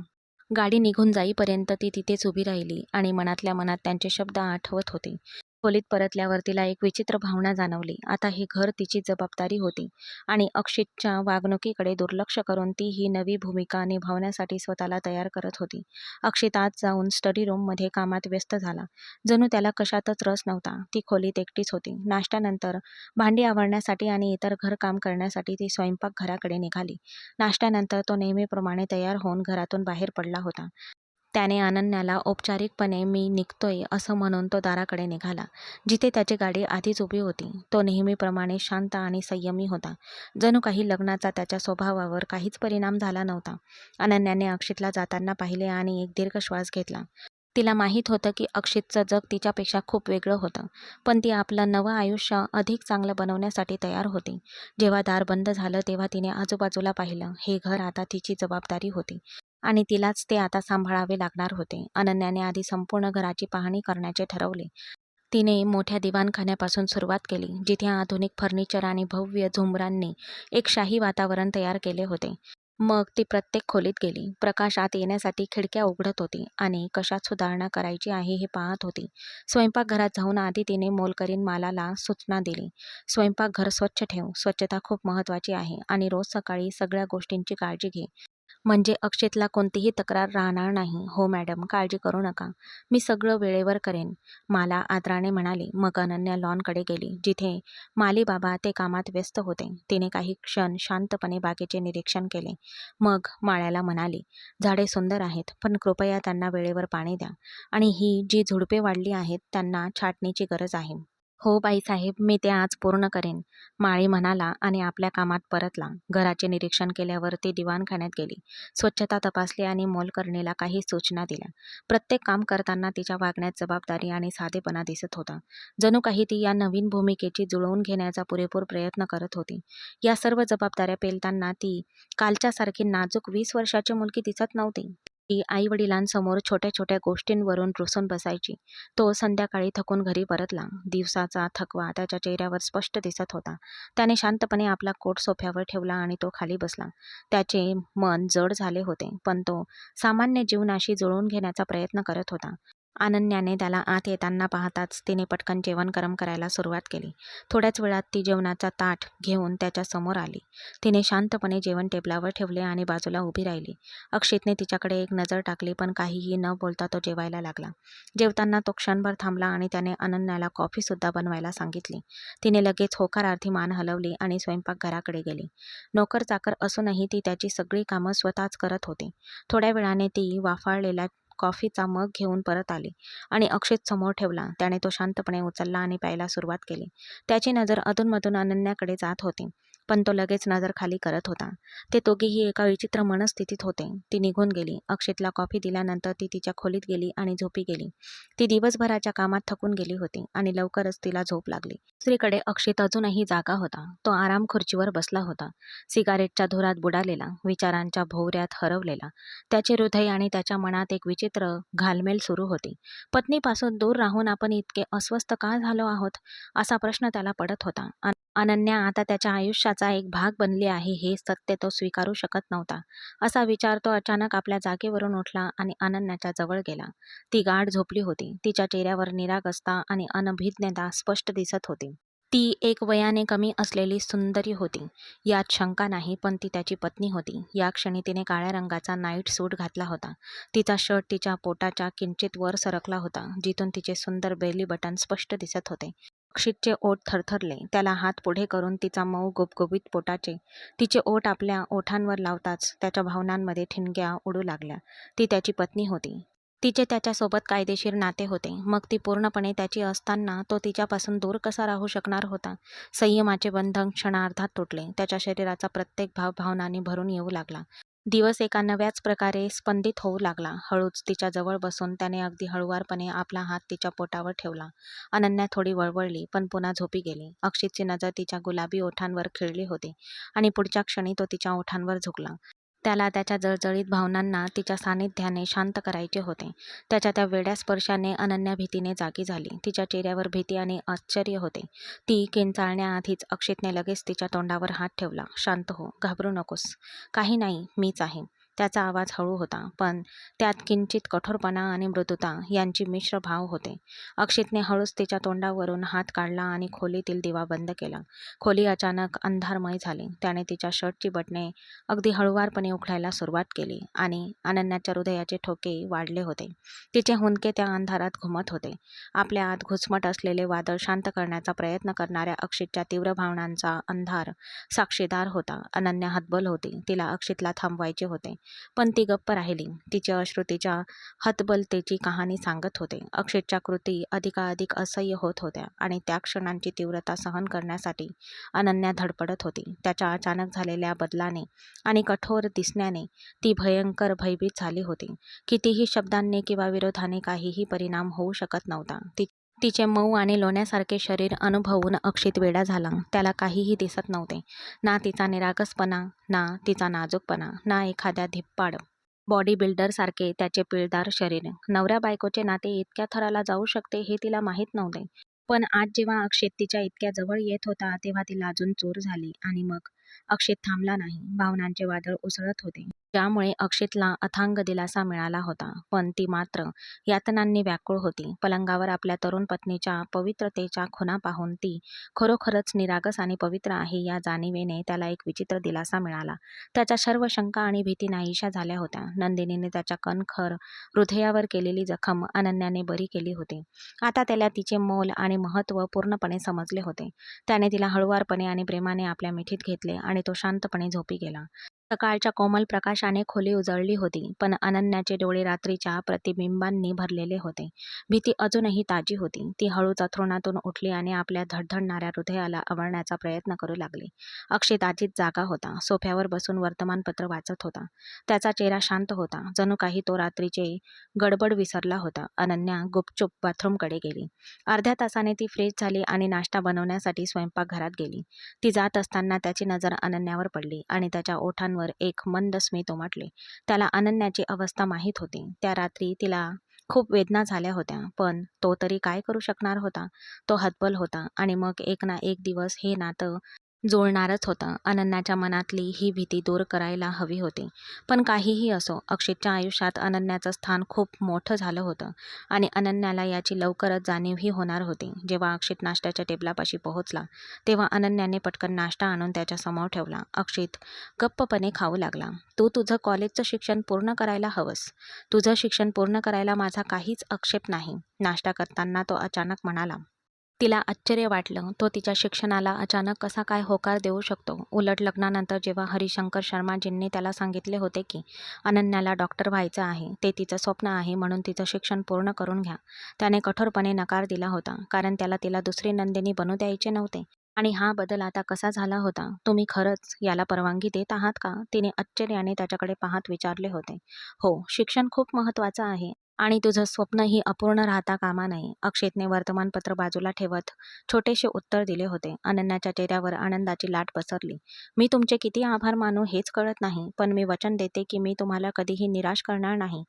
गाडी निघून जाईपर्यंत ती तिथेच उभी राहिली आणि मनातल्या मनात त्यांचे शब्द आठवत होते. खोलीत परतल्यावर तिला एक विचित्र भावना जाणवली. आता हे घर तिची जबाबदारी होती आणि अक्षितच्या वागणुकीकडे दुर्लक्ष करून ती ही नवी भूमिका निभावण्यासाठी स्वतःला तयार करत होती. अक्षित आत जाऊन स्टडी रूममध्ये कामात व्यस्त झाला. जणू त्याला कशातच रस नव्हता. ती खोलीत एकटीच होती. नाश्त्यानंतर भांडी आवरण्यासाठी आणि इतर घरकाम करण्यासाठी ती स्वयंपाकघराकडे निघाली. नाश्त्यानंतर तो नेहमीप्रमाणे तयार होऊन घरातून बाहेर पडला होता. त्याने अनन्याला औपचारिकपणे "मी निघतोय" असं म्हणून तो दाराकडे निघाला, जिथे त्याची गाडी आधीच उभी होती. तो नेहमीप्रमाणे शांत आणि संयमी होता. जणू काही लग्नाचा त्याच्या स्वभावावर काहीच परिणाम झाला नव्हता. अनन्याने अक्षितला जाताना पाहिले आणि एक दीर्घ श्वास घेतला. तिला माहीत होतं की अक्षितचं जग तिच्यापेक्षा खूप वेगळं होतं, पण ती आपलं नवं आयुष्य अधिक चांगलं बनवण्यासाठी तयार होती. जेव्हा दार बंद झालं, तेव्हा तिने आजूबाजूला पाहिलं. हे घर आता तिची जबाबदारी होती आणि तिलाच ते आता सांभाळावे लागणार होते. अनन्याने आधी संपूर्ण घराची पाहणी करण्याचे ठरवले. तिने मोठ्या दिवाणखान्यापासून सुरुवात केली, जिथे आधुनिक फर्निचर आणि भव्य झुंबरांनी एक शाही वातावरण तयार केले होते. मग ती प्रत्येक खोलीत गेली. प्रकाश आत येण्यासाठी खिडक्या उघडत होती आणि कशात सुधारणा करायची आहे हे पाहत होती. स्वयंपाकघरात जाऊन आधी तिने मोलकरीण मालाला सूचना दिली. "स्वयंपाकघर स्वच्छ ठेव. स्वच्छता खूप महत्त्वाची आहे आणि रोज सकाळी सगळ्या गोष्टींची काळजी घे. म्हणजे अक्षितला कोणतीही तक्रार राहणार नाही." "हो मॅडम, काळजी करू नका. मी सगळं वेळेवर करेन." माला आदराने म्हणाली. मग अनन्या लॉनकडे गेली, जिथे माली बाबा ते कामात व्यस्त होते. तिने काही क्षण शांतपणे बागेचे निरीक्षण केले. मग माळ्याला म्हणाली, "झाडे सुंदर आहेत, पण कृपया त्यांना वेळेवर पाणी द्या. आणि ही जी झुडपे वाढली आहेत, त्यांना छाटणीची गरज आहे." "हो बाईसाहेब, मी ते आज पूर्ण करेन." माळी म्हणाला आणि आपल्या कामात परतला. घराचे निरीक्षण केल्यावर ती दिवाणखान्यात गेली. स्वच्छता तपासली आणि मोलकरणीला काही सूचना दिल्या. प्रत्येक काम करताना तिच्या वागण्यात जबाबदारी आणि साधेपणा दिसत होता. जणू काही ती या नवीन भूमिकेची जुळवून घेण्याचा पुरेपूर प्रयत्न करत होती. या सर्व जबाबदाऱ्या पेलताना ती कालच्यासारखी नाजूक 20 वर्षाची मुलगी दिसत नव्हती. ती आई-वडिलांसमोर छोट्या-छोट्या गोष्टींवरून रुसून बसायची. तो संध्याकाळी थकून घरी परतला. दिवसाचा थकवा त्याच्या चेहऱ्यावर स्पष्ट दिसत होता. त्याने शांतपणे आपला कोट सोफ्यावर ठेवला आणि तो खाली बसला. त्याचे मन जड झाले होते, पण तो सामान्य जीवनाशी जुळवून घेण्याचा प्रयत्न करत होता. अनन्याने त्याला आत येताना पाहताच तिने पटकन जेवण गरम करायला सुरुवात केली. थोड्याच वेळात ती जेवणाचा ताट घेऊन त्याच्या समोर आली. तिने शांतपणे जेवण टेबलावर ठेवले आणि बाजूला उभी राहिली. अक्षितने तिच्याकडे एक नजर टाकली, पण काहीही न बोलता तो जेवायला लागला. जेवताना तो क्षणभर थांबला आणि त्याने अनन्याला कॉफीसुद्धा बनवायला सांगितली. तिने लगेच होकारार्थी मान हलवली आणि स्वयंपाकघराकडे गेली. नोकर-चाकर असूनही ती त्याची सगळी कामं स्वतःच करत होती. थोड्या वेळाने ती वाफाळलेला कॉफीचा मग घेऊन परत आली आणि अक्षित समोर ठेवला. त्याने तो शांतपणे उचलला आणि प्यायला सुरुवात केली. त्याची नजर अधूनमधून अनन्याकडे जात होती. पण तो लगेच नजर खाली करत होता. ते दोघेही एका विचित्र मनस्थितीत होते. ती निघून गेली. अक्षितला कॉफी दिल्यानंतर ती तिच्या खोलीत गेली आणि झोपी गेली. ती दिवसभराच्या कामात थकून गेली होती आणि लवकरच तिला झोप लागली. दुसरीकडे अक्षित अजूनही जागा होता. तो आराम खुर्चीवर बसला होता, सिगारेटच्या धुरात बुडालेला, विचारांच्या भोवऱ्यात हरवलेला. त्याचे हृदय आणि त्याच्या मनात एक विचित्र घालमेल सुरू होती. पत्नीपासून दूर राहून आपण इतके अस्वस्थ का झालो आहोत, असा प्रश्न त्याला पडत होता. अनन्या आता त्याच्या आयुष्याचा एक भाग बनली आहे हे सत्य तो स्वीकारू शकत नव्हता. असा विचार तो अचानक आपल्या जागेवरून उठला आणि अनन्याच्या जवळ गेला. ती गाढ झोपली होती. तिच्या चेहऱ्यावर निरागसता आणि अनभिज्ञता स्पष्ट दिसत होती. ती एक वयाने कमी असलेली सुंदरी होती, यात शंका नाही, पण ती त्याची पत्नी होती. या क्षणी तिने काळ्या रंगाचा नाईट सूट घातला होता. तिचा शर्ट तिच्या पोटाच्या किंचित वर सरकला होता, जिथून तिचे सुंदर बेली बटन स्पष्ट दिसत होते. अक्षितचे ओठ थरथरले. त्याला हात पुढे करून तिचा मऊ गुबगुबीत पोटाचे तिचे ओठ आपल्या ओठांवर लावताच त्याच्या भावनांमध्ये ठिणग्या उडू लागल्या. ती त्याची पत्नी होती. तिचे त्याच्यासोबत कायदेशीर नाते होते. मग ती पूर्णपणे त्याची असताना तो तिच्यापासून दूर कसा राहू शकणार होता? संयमाचे बंधन क्षणार्धात तुटले. त्याच्या शरीराचा प्रत्येक भाव भावनांनी भरून येऊ लागला. दिवस एका नव्याच प्रकारे स्पंदित होऊ लागला. हळूच तिच्या जवळ बसून त्याने अगदी हळुवारपणे आपला हात तिच्या पोटावर ठेवला. अनन्या थोडी वळवळली, पण पुन्हा झोपी गेली. अक्षितची नजर तिच्या गुलाबी ओठांवर खिळली होती आणि पुढच्या क्षणी तो तिच्या ओठांवर झुकला. त्याला त्याच्या जळजळीत भावनांना तिच्या सान्निध्याने शांत करायचे होते. त्याच्या त्या वेड्या स्पर्शाने अनन्या भीतीने जागी झाली. तिच्या चेहऱ्यावर भीती आणि आश्चर्य होते. ती किंचाळण्याआधीच अक्षितने लगेच तिच्या तोंडावर हात ठेवला. शांत हो, घाबरू नकोस. काही नाही, मीच आहे. त्याचा आवाज हळू होता, पण त्यात किंचित कठोरपणा आणि मृदुता यांची मिश्र भाव होते. अक्षितने हळूच तिच्या तोंडावरून हात काढला आणि खोलीतील दिवा बंद केला. खोली अचानक अंधारमय झाली. त्याने तिच्या शर्टची बटणे अगदी हळुवारपणे उघडायला सुरुवात केली आणि अनन्याच्या हृदयाचे ठोके वाढले होते. तिचे हुंदके त्या अंधारात घुमत होते. आपल्या आत घुसमट असलेले वादळ शांत करण्याचा प्रयत्न करणाऱ्या अक्षितच्या तीव्र भावनांचा अंधार साक्षीदार होता. अनन्या हतबल होती. तिला अक्षितला थांबवायचे होते, पण ती गप्प राहिली. तिचे अश्रू तिच्या हतबलतेची कहाणी सांगत होते. अक्षितच्या कृती अधिकाधिक असह्य होत होत्या आणि त्या क्षणांची तीव्रता सहन करण्यासाठी अनन्या धडपडत होती. त्याच्या अचानक झालेल्या बदलाने आणि कठोर दिसण्याने ती भयंकर भयभीत झाली होती. कितीही शब्दांनी किंवा विरोधाने काहीही परिणाम होऊ शकत नव्हता. तिचे मऊ आणि लोण्यासारखे शरीर अनुभवून अक्षित वेडा झाला. त्याला काहीही दिसत नव्हते. ना तिचा निरागसपणा, ना तिचा नाजूकपणा, ना एखाद्या धिप्पाड बॉडी बिल्डरसारखे त्याचे पिळदार शरीर. नवऱ्या बायकोचे नाते इतक्या थराला जाऊ शकते हे तिला माहीत नव्हते. पण आज जेव्हा अक्षित तिच्या इतक्या जवळ येत होता, तेव्हा ती लाजून चूर झाली. आणि मग अक्षित थांबला नाही. भावनांचे वादळ उसळत होते, ज्यामुळे अक्षितला अथांग दिलासा मिळाला होता. पण ती मात्र यातनांनी व्याकुळ होती. पलंगावर आपल्या तरुण पत्नीच्या पवित्रतेच्या खुणा पाहून ती खरोखरच निरागस आणि पवित्र आहे या जाणीवेने त्याला एक विचित्र दिलासा मिळाला. त्याच्या सर्व शंका आणि भीती नाहीशा झाल्या होत्या. नंदिनीने त्याच्या कणखर हृदयावर केलेली जखम अनन्याने बरी केली होती. आता त्याला तिचे मोल आणि महत्त्व पूर्णपणे समजले होते. त्याने तिला हळुवारपणे आणि प्रेमाने आपल्या मिठीत घेतले आणि तो शांतपणे झोपी गेला. सकाळच्या कोमल प्रकाशाने खोली उजळली होती, पण अनन्याचे डोळे रात्रीच्या प्रतिबिंबांनी भरलेले होते. भीती अजूनही ताजी होती. ती हळूच अंथरुणातून उठली आणि आपल्या धडधडणाऱ्या हृदयाला आवळण्याचा प्रयत्न करू लागली. अक्षित आधीच जागा होता. सोफ्यावर बसून वर्तमानपत्र वाचत होता. त्याचा चेहरा शांत होता, जणू काही तो रात्रीचे गडबड विसरला होता. अनन्या गुपचूप बाथरूमकडे गेली. अर्ध्या तासाने ती फ्रेश झाली आणि नाश्ता बनवण्यासाठी स्वयंपाकघरात गेली. ती जात असताना त्याची नजर अनन्यावर पडली आणि त्याच्या ओठांवर एक मंद स्मित उमटले. त्याला अनन्याची अवस्था माहीत होती. त्या रात्री तिला खूप वेदना झाल्या होत्या, पण तो तरी काय करू शकणार होता? तो हतबल होता आणि मग एक ना एक दिवस हे नातं जुळणारच होतं. अनन्याच्या मनातली ही भीती दूर करायला हवी होती. पण काहीही असो, अक्षितच्या आयुष्यात अनन्याचं स्थान खूप मोठं झालं होतं आणि अनन्याला याची लवकरच जाणीवही होणार होती. जेव्हा अक्षित नाश्त्याच्या टेबलापाशी पोहोचला, तेव्हा अनन्याने पटकन नाश्ता आणून त्याच्यासमोर ठेवला. अक्षित गप्पपणे खाऊ लागला. तू तुझं कॉलेजचं शिक्षण पूर्ण करायला हवंस. तुझं शिक्षण पूर्ण करायला माझा काहीच आक्षेप नाही, नाश्ता करताना तो अचानक म्हणाला. तिला आश्चर्य वाटलं. तो तिच्या शिक्षणाला अचानक कसा काय होकार देऊ शकतो? उलट लग्नानंतर जेव्हा हरिशंकर शर्माजींनी त्याला सांगितले होते की अनन्याला डॉक्टर व्हायचं आहे, ते तिचं स्वप्न आहे, म्हणून तिचं शिक्षण पूर्ण करून घ्या, त्याने कठोरपणे नकार दिला होता, कारण त्याला तिला दुसरी नंदिनी बनू द्यायचे नव्हते. आणि हा बदल आता कसा झाला होता? तुम्ही खरंच याला परवानगी देत आहात का? तिने आश्चर्याने त्याच्याकडे पाहत विचारले होते. हो, शिक्षण खूप महत्वाचं आहे आणि तुझं स्वप्नही अपूर्ण राहता कामा नये. अक्षितने वर्तमानपत्र बाजूला ठेवत छोटेसे उत्तर दिले होते. अनन्याच्या चेहऱ्यावर आनंदाची लाट पसरली. मी तुमचे किती आभार मानू हेच कळत नाही, पण मी वचन देते की मी तुम्हाला कधीही निराश करणार नाही.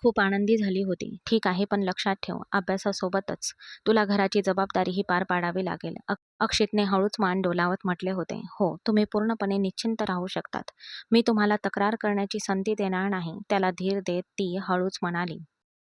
खूप आनंदी झाली होती. ठीक आहे, पण लक्षात ठेव, अभ्यासासोबतच तुला घराची जबाबदारीही पार पाडावी लागेल. अक्षितने हळूच मान डोलावत म्हटले होते. हो, तुम्ही पूर्णपणे निश्चिंत राहू शकतात. मी तुम्हाला तक्रार करण्याची संधी देणार नाही. त्याला धीर देत ती हळूच म्हणाली.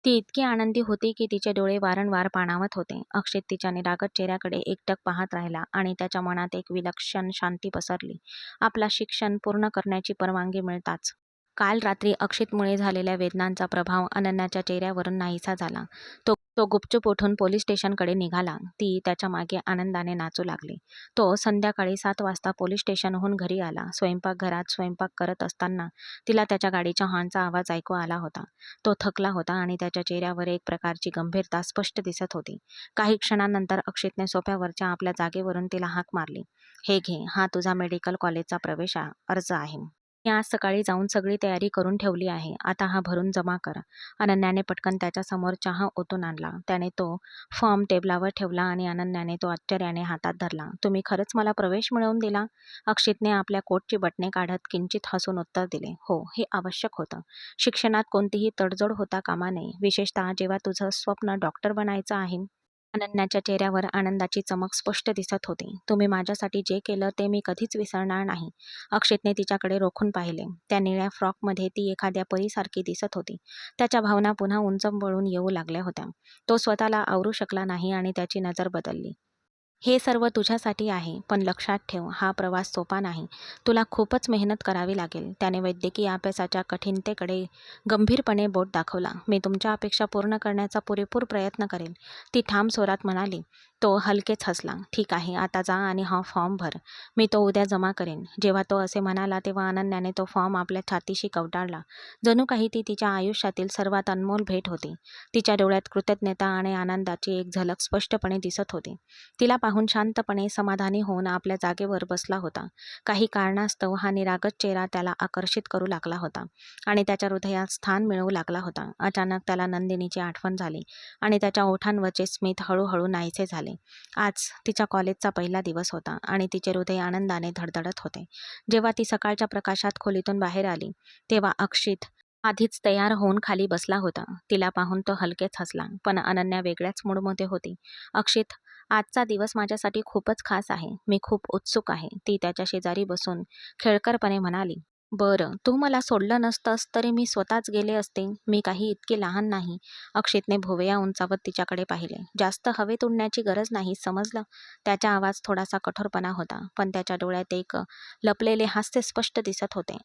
ती इतकी आनंदी होती की तिचे डोळे वारंवार पाणावत होते. अक्षित तिच्या निरागस चेहऱ्याकडे एकटक पाहत राहिला आणि त्याच्या मनात एक विलक्षण शांती पसरली. आपला शिक्षण पूर्ण करण्याची परवानगी मिळताच काल रात्री अक्षितमुळे झालेल्या वेदनांचा प्रभाव अनन्याच्या चेहऱ्यावरून नाहीसा झाला. तो तो गुपचूप उठून पोलीस स्टेशनकडे निघाला. ती त्याच्या मागे आनंदाने नाचू लागली. तो संध्याकाळी 7 वाजता पोलीस स्टेशनहून घरी आला. स्वयंपाकघरात स्वयंपाक करत असताना तिला त्याच्या गाडीच्या हॉर्नचा आवाज ऐकू आला होता. तो थकला होता आणि त्याच्या चेहऱ्यावर एक प्रकारची गंभीरता स्पष्ट दिसत होती. काही क्षणांनंतर अक्षितने सोफ्यावरच्या आपल्या जागेवरून तिला हाक मारली. हे घे, हा तुझा मेडिकल कॉलेजचा प्रवेश अर्ज आहे. मी आज सकाळी जाऊन सगळी तयारी करून ठेवली आहे. आता हा भरून जमा कर. अनन्याने पटकन त्याच्यासमोर चहा ओतून आणला. त्याने तो फॉर्म टेबलावर ठेवला आणि अनन्याने तो आश्चर्याने हातात धरला. तुम्ही खरंच मला प्रवेश मिळवून दिला? अक्षितने आपल्या कोटची बटणे काढत किंचित हसून उत्तर दिले. हो, हे आवश्यक होतं. शिक्षणात कोणतीही तडजोड होता कामा नये, विशेषतः जेव्हा तुझं स्वप्न डॉक्टर बनायचं आहे. अनन्याच्या चेहऱ्यावर आनंदाची चमक स्पष्ट दिसत होती. तुम्ही माझ्यासाठी जे केलं ते मी कधीच विसरणार नाही. अक्षितने तिच्याकडे रोखून पाहिले. त्या निळ्या फ्रॉकमध्ये ती एखाद्या परीसारखी दिसत होती. त्याच्या भावना पुन्हा उंच वळून येऊ लागल्या होत्या. तो स्वतःला आवरू शकला नाही आणि त्याची नजर बदलली. हे सर्व तुझ्यासाठी आहे, पण लक्षात ठेव, हा प्रवास सोपा नाही. तुला खूपच मेहनत करावी लागेल. त्याने वैद्यकीय अभ्यासाच्या कठीणतेकडे गंभीरपणे बोट दाखवला. मी तुमच्या अपेक्षा पूर्ण करण्याचा पुरेपूर प्रयत्न करेल, ती ठाम स्वरात म्हणाली. तो हलकेच हसला. ठीक आहे, आता जा आणि हा फॉर्म भर. मी तो उद्या जमा करेन. जेव्हा तो असे म्हणाला तेव्हा अनन्याने तो फॉर्म आपल्या छातीशी कवटाळला. जणू काही ती तिच्या आयुष्यातील सर्वात अनमोल भेट होती. तिच्या डोळ्यात कृतज्ञता आणि आनंदाची एक झलक स्पष्टपणे दिसत होती. तिला पाहून शांतपणे समाधानी होऊन आपल्या जागेवर बसला होता. काही कारणास्तव हा निरागस चेहरा त्याला आकर्षित करू लागला होता आणि त्याच्या हृदयात स्थान मिळवू लागला होता. अचानक त्याला नंदिनीची आठवण झाली आणि त्याच्या ओठांवरचे स्मित हळूहळू नाहीसे झाले. आज तिच्या कॉलेजचा पहिला दिवस होता आणि तिचे हृदय आनंदाने धडधडत होते. जेव्हा ती सकाळच्या प्रकाशात खोलीतून बाहेर आली तेव्हा अक्षित आधीच तयार होऊन खाली बसला होता. तिला पाहून तो हलकेच हसला, पण अनन्या वेगळ्याच मूडमध्ये होती. अक्षित, आजचा दिवस माझ्यासाठी खूपच खास आहे. मी खूप उत्सुक आहे, ती त्याच्या शेजारी बसून खेळकरपणे म्हणाली. बरं, तू मला सोडलं नसतंस तरी मी स्वतःच गेले असते. मी काही इतके लहान नाही. अक्षितने भुवया उंचावत तिच्याकडे पाहिले. जास्त हवेत उडण्याची गरज नाही, समजलं? त्याचा आवाज थोडासा कठोरपणा होता, पण त्याच्या डोळ्यात एक लपलेले हास्य स्पष्ट दिसत होते.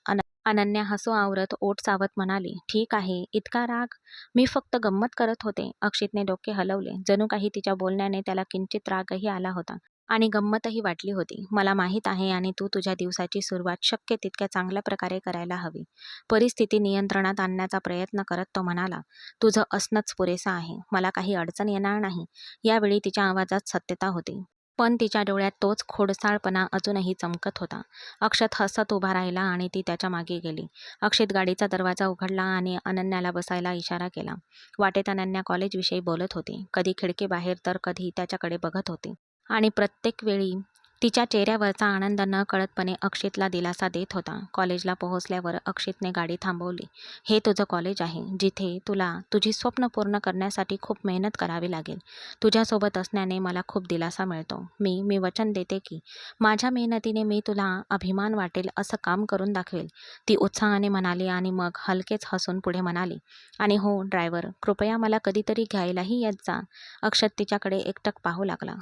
अनन्या हसू आवरत ओठ चावत म्हणाली. ठीक आहे, इतका राग? मी फक्त गंमत करत होते. अक्षितने डोके हलवले. जणू काही तिच्या बोलण्याने त्याला किंचित रागही आला होता आणि गंमतही वाटली होती. मला माहीत आहे आणि तू तुझ्या दिवसाची सुरुवात शक्य तितक्या चांगल्या प्रकारे करायला हवी. परिस्थिती नियंत्रणात आणण्याचा प्रयत्न करत तो म्हणाला. तुझं असणंच पुरेसं आहे. मला काही अडचण येणार नाही. यावेळी तिच्या आवाजात सत्यता होती, पण तिच्या डोळ्यात तोच खोडसाळपणा अजूनही चमकत होता. अक्षत हसत उभा राहिला आणि ती त्याच्या मागे गेली. अक्षित गाडीचा दरवाजा उघडला आणि अनन्याला बसायला इशारा केला. वाटेत अनन्या कॉलेजविषयी बोलत होती. कधी खिडकीबाहेर तर कधी त्याच्याकडे बघत होती आणि प्रत्येक वेळी तिच्या चेहऱ्यावरचा आनंद नकळतपणे अक्षितला दिलासा देत होता. कॉलेजला पोहोचल्यावर अक्षितने गाडी थांबवली. हे तुझं कॉलेज आहे, जिथे तुला तुझी स्वप्न पूर्ण करण्यासाठी खूप मेहनत करावी लागेल. तुझ्यासोबत असण्याने मला खूप दिलासा मिळतो. मी वचन देते की माझ्या मेहनतीने मी तुला अभिमान वाटेल असं काम करून दाखवेल, ती उत्साहाने म्हणाली आणि मग हलकेच हसून पुढे म्हणाली. आणि हो ड्रायव्हर, कृपया मला कधीतरी घ्यायलाही येत जा. अक्षत तिच्याकडे एकटक पाहू लागला.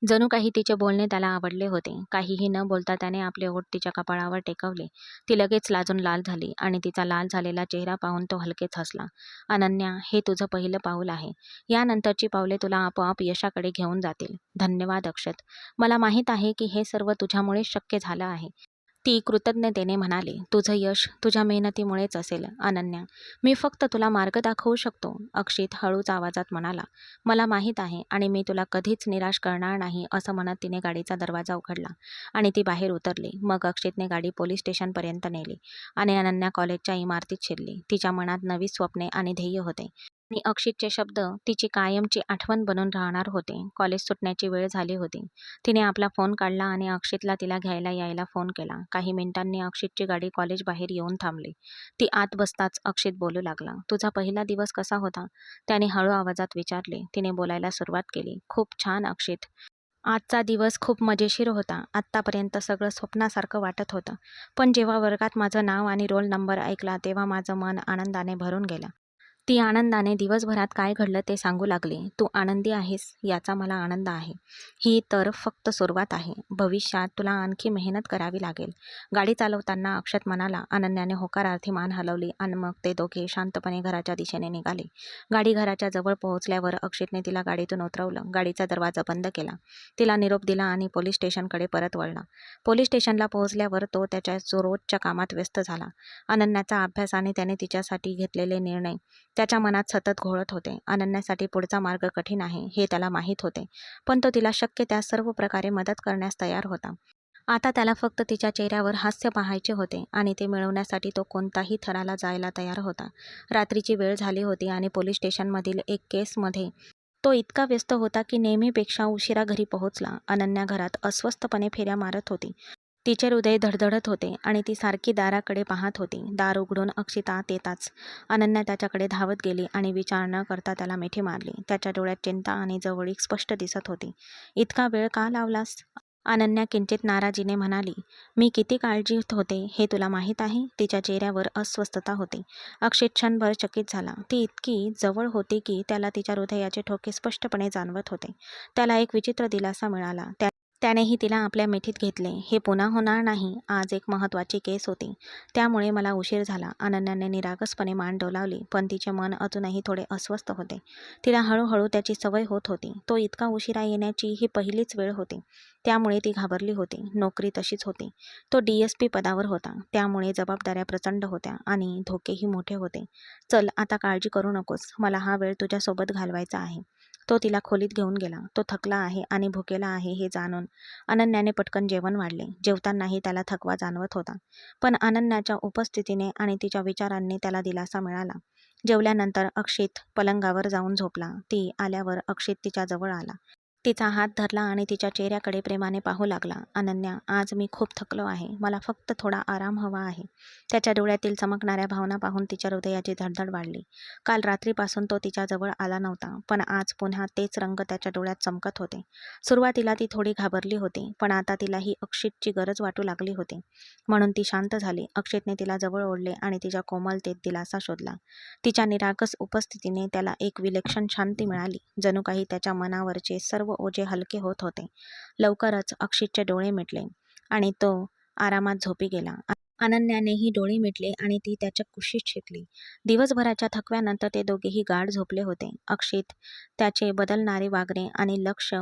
जणू काही तिचे बोलणे त्याला आवडले होते. काहीही न बोलता त्याने आपले ओठ तिच्या कपाळावर टेकवले. ती लगेच लाजून लाल झाली आणि तिचा लाल झालेला चेहरा पाहून तो हलकेच हसला. अनन्या, हे तुझं पहिलं पाऊल आहे. यानंतरची पावले तुला आपोआप यशाकडे घेऊन जातील. धन्यवाद अक्षत. मला माहीत आहे की हे सर्व तुझ्यामुळेच शक्य झालं आहे. ती कृतज्ञतेने म्हणाली, तुझं यश तुझ्या मेहनतीमुळेच असेल अनन्या. मी फक्त तुला मार्ग दाखवू शकतो. अक्षित हळूच आवाजात म्हणाला, मला माहीत आहे आणि मी तुला कधीच निराश करणार नाही, असं म्हणत तिने गाडीचा दरवाजा उघडला आणि ती बाहेर उतरली. मग अक्षितने गाडी पोलीस स्टेशनपर्यंत नेली आणि अनन्या कॉलेजच्या इमारतीत शिरली. तिच्या मनात नवी स्वप्ने आणि ध्येय होते आणि अक्षितचे शब्द तिची कायमची आठवण बनून राहणार होते. कॉलेज सुटण्याची वेळ झाली होती. तिने आपला फोन काढला आणि अक्षितला तिला घ्यायला यायला फोन केला. काही मिनिटांनी अक्षितची गाडी कॉलेज बाहेर येऊन थांबली. ती आत बसताच अक्षित बोलू लागला, तुझा पहिला दिवस कसा होता? त्याने हळू आवाजात विचारले. तिने बोलायला सुरुवात केली, खूप छान अक्षित. आजचा दिवस खूप मजेशीर होता. आत्तापर्यंत सगळं स्वप्नासारखं वाटत होतं. पण जेव्हा वर्गात माझं नाव आणि रोल नंबर ऐकला तेव्हा माझं मन आनंदाने भरून गेलं. ती आनंदाने दिवसभरात काय घडलं ते सांगू लागली. तू आनंदी आहेस याचा मला आनंद आहे. ही तर फक्त सुरुवात आहे. भविष्यात तुला आणखी मेहनत करावी लागेल. गाडी चालवताना अक्षत म्हणाला. अनन्याने होकारार्थी मान हलवली आणि मग ते दोघे शांतपणे घराच्या दिशेने निघाले. गाडी घराच्या जवळ पोहोचल्यावर अक्षितने तिला गाडीतून उतरवलं. गाडीचा दरवाजा बंद केला. तिला निरोप दिला आणि पोलीस स्टेशनकडे परत वळला. पोलीस स्टेशनला पोहोचल्यावर तो त्याच्या रोजच्या कामात व्यस्त झाला. अनन्याचा अभ्यास आणि त्याने तिच्यासाठी घेतलेले निर्णय त्याच्या मनात सतत घोळत होते. अनन्यासाठी पुढचा मार्ग कठीण आहे हे त्याला माहीत होते, पण तो तिला शक्य त्या सर्व प्रकारे मदत करण्यास तयार होता. आता त्याला फक्त तिच्या चेहऱ्यावर हास्य पाहायचे होते आणि ते मिळवण्यासाठी तो कोणताही थराला जायला तयार होता. रात्रीची वेळ झाली होती आणि पोलीस स्टेशनमधील एक केसमध्ये तो इतका व्यस्त होता की नेहमीपेक्षा उशिरा घरी पोहोचला. अनन्या घरात अस्वस्थपणे फेऱ्या मारत होती. तिचे हृदय धडधडत होते आणि ती सारखी दाराकडे पाहत होती. दार उघडून अक्षित आत येताच अनन्या त्याच्याकडे धावत गेली आणि विचार न करता त्याला मिठी मारली. त्याच्या डोळ्यात चिंता आणि जवळीक स्पष्ट दिसत होती. इतका वेळ का लावलास? अनन्या किंचित नाराजीने म्हणाली, मी किती काळजीत होते हे तुला माहीत आहे. तिच्या चेहऱ्यावर अस्वस्थता होती. अक्षित क्षणभर चकित झाला. ती इतकी जवळ होती की त्याला तिच्या हृदयाचे ठोके स्पष्टपणे जाणवत होते. त्याला एक विचित्र दिलासा मिळाला. त्यानेही तिला आपल्या मिठीत घेतले. हे पुन्हा होणार नाही. आज एक महत्त्वाची केस होती, त्यामुळे मला उशीर झाला. अनन्याने निरागसपणे मान डोलावली, पण तिचे मन अजूनही थोडे अस्वस्थ होते. तिला हळूहळू त्याची सवय होत होती. तो इतका उशिरा येण्याची ही पहिलीच वेळ होती, त्यामुळे ती घाबरली होती. नोकरी तशीच होती. तो DSP पदावर होता, त्यामुळे जबाबदाऱ्या प्रचंड होत्या आणि धोकेही मोठे होते. चल, आता काळजी करू नकोस. मला हा वेळ तुझ्यासोबत घालवायचा आहे. तो तिला खोलीत घेऊन गेला. तो थकला आहे आणि भुकेला आहे हे जाणून अनन्याने पटकन जेवण वाढले. जेवतानाही त्याला थकवा जाणवत होता, पण अनन्याच्या उपस्थितीने आणि तिच्या विचारांनी त्याला दिलासा मिळाला. जेवल्यानंतर अक्षित पलंगावर जाऊन झोपला. ती आल्यावर अक्षित तिच्या जवळ आला. तिचा हात धरला आणि तिच्या चेहऱ्याकडे प्रेमाने पाहू लागला. अनन्या, आज मी खूप थकलो आहे. मला फक्त थोडा आराम हवा आहे. त्याच्या डोळ्यातील चमकणाऱ्या भावना पाहून तिच्या हृदयाची धडधड वाढली. काल रात्रीपासून तो तिच्या जवळ आला नव्हता, पण आज पुन्हा तेच रंग त्याच्या डोळ्यात चमकत होते. सुरुवातीला ती थोडी घाबरली होती, पण आता तिला ही अक्षितची गरज वाटू लागली होती. म्हणून ती शांत झाली. अक्षितने तिला जवळ ओढले आणि तिच्या कोमलतेत दिलासा शोधला. तिच्या निरागस उपस्थितीने त्याला एक विलक्षण शांती मिळाली. जणू काही त्याच्या मनावरचे सर्व ओझे हलके होत होते. लवकरच अक्षितचे डोळे मिटले आणि तो आरामात झोपी गेला. अनन्यानेही डोळे मिटले आणि ती त्याच्या कुशीत शिरली. दिवसभराच्या थकव्यानंतर ते दोघेही गाढ झोपले होते. अक्षित त्याचे बदलणारे वागणे आणि लक्ष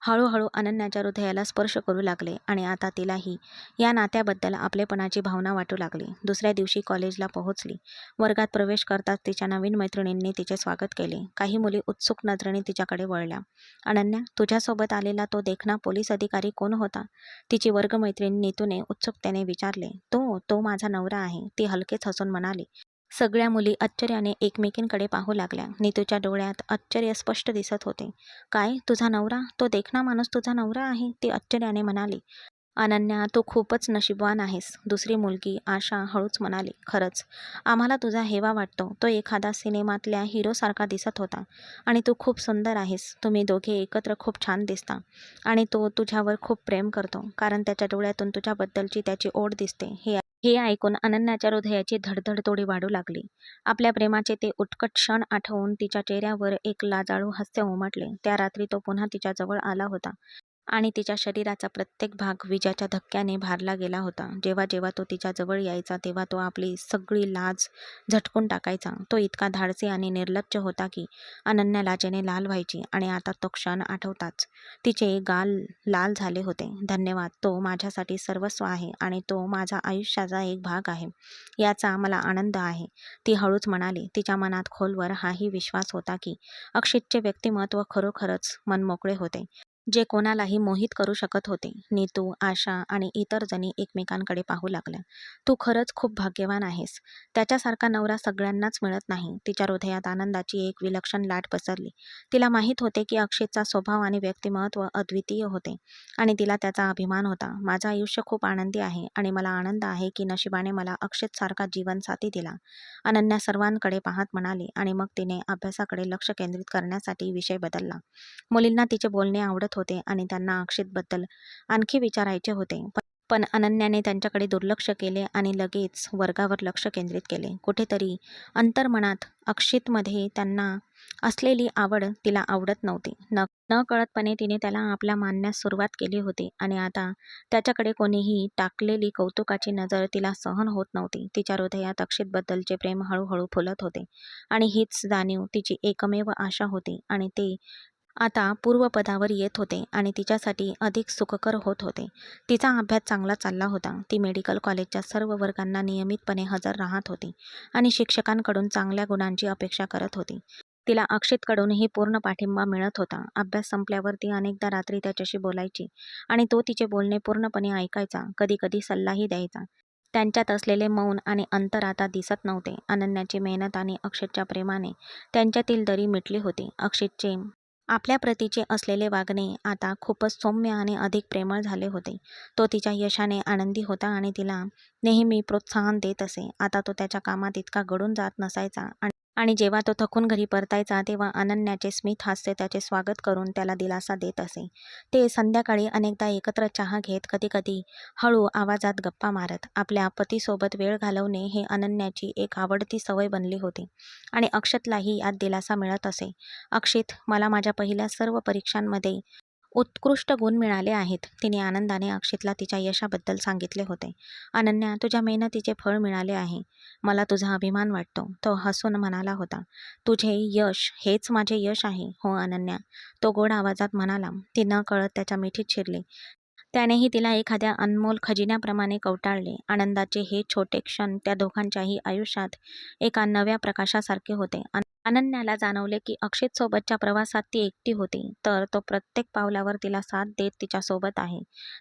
हळूहळू अनन्याच्या हृदयाला स्पर्श करू लागले आणि आता तिलाही या नात्याबद्दल आपलेपणाची भावना वाटू लागली. दुसऱ्या दिवशी कॉलेजला पोहोचली. वर्गात प्रवेश करताच तिच्या नवीन मैत्रिणींनी तिचे स्वागत केले. काही मुली उत्सुक नजरेने तिच्याकडे वळल्या. अनन्या, तुझ्यासोबत आलेला तो देखणा पोलीस अधिकारी कोण होता? तिची वर्गमैत्रीण नीतूने उत्सुकतेने विचारले. तो माझा नवरा आहे, ती हलकेच हसून म्हणाली. सगळ्या मुली आश्चर्याने एकमेकींकडे पाहू लागल्या. नीतूच्या डोळ्यात आश्चर्य स्पष्ट दिसत होते. काय, तुझा नवरा? तो देखणा माणूस तुझा नवरा आहे? ती आश्चर्याने म्हणाली. अनन्या, तू खूपच नशीबवान आहेस. दुसरी मुलगी आशा हळूच म्हणाली. खरंच, आम्हाला तुझा हेवा वाटतो. तो एखादा सिनेमातल्या हिरोसारखा दिसत होता आणि तू खूप सुंदर आहेस. तुम्ही दोघे एकत्र खूप छान दिसता आणि तो तुझ्यावर खूप प्रेम करतो, कारण त्याच्या डोळ्यातून तुझ्याबद्दलची त्याची ओढ दिसते. हे ऐकून अनन्याच्या हृदयाची धडधड थोडी वाढू लागली. आपल्या प्रेमाचे ते उत्कट क्षण आठवून तिच्या चेहऱ्यावर एक लाजाळू हास्य उमटले. त्या रात्री तो पुन्हा तिच्या जवळ आला होता. आणि तिच्या शरीराचा प्रत्येक भाग विजाच्या धक्क्याने भारला गेला होता. जेव्हा जेव्हा तो तिच्या जवळ यायचा तेव्हा तो आपली सगळी लाज झटकून टाकायचा. तो इतका धाडसी आणि निर्लज्ज होता की अनन्या लाजेने लाल व्हायची आणि आता तो क्षण आठवताच तिचे गाल लाल झाले होते. धन्यवाद, तो माझ्यासाठी सर्वस्व आहे आणि तो माझा आयुष्याचा एक भाग आहे. याचा मला आनंद आहे, ती हळूच म्हणाली. तिच्या मनात खोलवर हाही विश्वास होता की अक्षितचे व्यक्तिमत्व खरोखरच मनमोकळे होते, जे कोणालाही मोहित करू शकत होते. नीतू, आशा आणि इतर जणी एकमेकांकडे पाहू लागल्या. तू खरंच खूप भाग्यवान आहेस. त्याच्यासारखा नवरा सगळ्यांनाच मिळत नाही. तिच्या हृदयात आनंदाची एक विलक्षण लाट पसरली. तिला माहीत होते की अक्षितचा स्वभाव आणि व्यक्तिमत्व अद्वितीय होते आणि तिला त्याचा अभिमान होता. माझं आयुष्य खूप आनंदी आहे आणि मला आनंद आहे की नशिबाने मला अक्षितसारखा जीवनसाथी दिला, अनन्या सर्वांकडे पाहत म्हणाली आणि मग तिने अभ्यासाकडे लक्ष केंद्रित करण्यासाठी विषय बदलला. मुलींना तिचे बोलणे आवडत होते आणि त्यांना अक्षितबद्दल आणखी विचारायचे होते. पण अनन्याने त्यांच्याकडे दुर्लक्ष केले आणि लगेच वर्गावर लक्ष केंद्रित केले. कुठेतरी अंतर्मनात अक्षितमध्ये त्यांना असलेली आवड तिला आवडत नव्हती. नकळतपणे तिने त्याला आपल्या मानण्यास सुरुवात केली होती आणि आता त्याच्याकडे कोणीही टाकलेली कौतुकाची नजर तिला सहन होत नव्हती. तिच्या हृदयात अक्षितबद्दलचे प्रेम हळूहळू फुलत होते आणि हीच जाणीव तिची एकमेव आशा होती आणि ते आता पूर्वपदावर येत होते आणि तिच्यासाठी अधिक सुखकर होत होते. तिचा अभ्यास चांगला चालला होता. ती मेडिकल कॉलेजच्या सर्व वर्गांना नियमितपणे हजर राहत होती आणि शिक्षकांकडून चांगल्या गुणांची अपेक्षा करत होती. तिला अक्षितकडूनही पूर्ण पाठिंबा मिळत होता. अभ्यास संपल्यावर ती अनेकदा रात्री त्याच्याशी बोलायची आणि तो तिचे बोलणे पूर्णपणे ऐकायचा, कधीकधी सल्लाही द्यायचा. त्यांच्यात असलेले मौन आणि अंतर आता दिसत नव्हते. अनन्याची मेहनत आणि अक्षितच्या प्रेमाने त्यांच्यातील दरी मिटली होती. अक्षितचे आपल्या प्रतीचे असलेले वागणे आता खूपच सौम्य आणि अधिक प्रेमळ झाले होते. तो तिच्या यशाने आनंदी होता आणि तिला नेहमी प्रोत्साहन देत असे. आता तो त्याच्या कामात इतका गढून जात नसायचा आणि जेव्हा तो थकून घरी परतायचा तेव्हा अनन्याचे स्मित हास्य त्याचे स्वागत करून त्याला दिलासा देत असे. ते संध्याकाळी अनेकदा एकत्र चहा घेत, कधीकधी हळू आवाजात गप्पा मारत. आपल्या पतीसोबत वेळ घालवणे हे अनन्याची एक आवडती सवय बनली होती आणि अक्षतलाही यात दिलासा मिळत असे. अक्षित, मला माझ्या पहिल्या सर्व परीक्षांमध्ये उत्कृष्ट गुण मिळाले आहेत, तिने आनंदाने अक्षितला तिच्या यशाबद्दल सांगितले होते. अनन्या, तुझ्या मेहनतीचे फळ मिळाले आहे. मला तुझा अभिमान वाटतो, तो हसून म्हणाला होता. तुझे यश हेच माझे यश आहे. हो अनन्या, तो गोड आवाजात म्हणाला. ती नकळत त्याच्या मिठीत शिरली. त्यानेही तिला एखाद्या अनमोल खजिन्याप्रमाणे कवटाळले. आनंदाचे हे छोटे क्षण त्या दोघांच्याही आयुष्यात एका नव्या प्रकाशासारखे होते. अनन्याला जाणवले की अक्षितसोबतच्या प्रवासात ती एकटी होती, तर तो प्रत्येक पावलावर तिला साथ देत तिच्यासोबत आहे.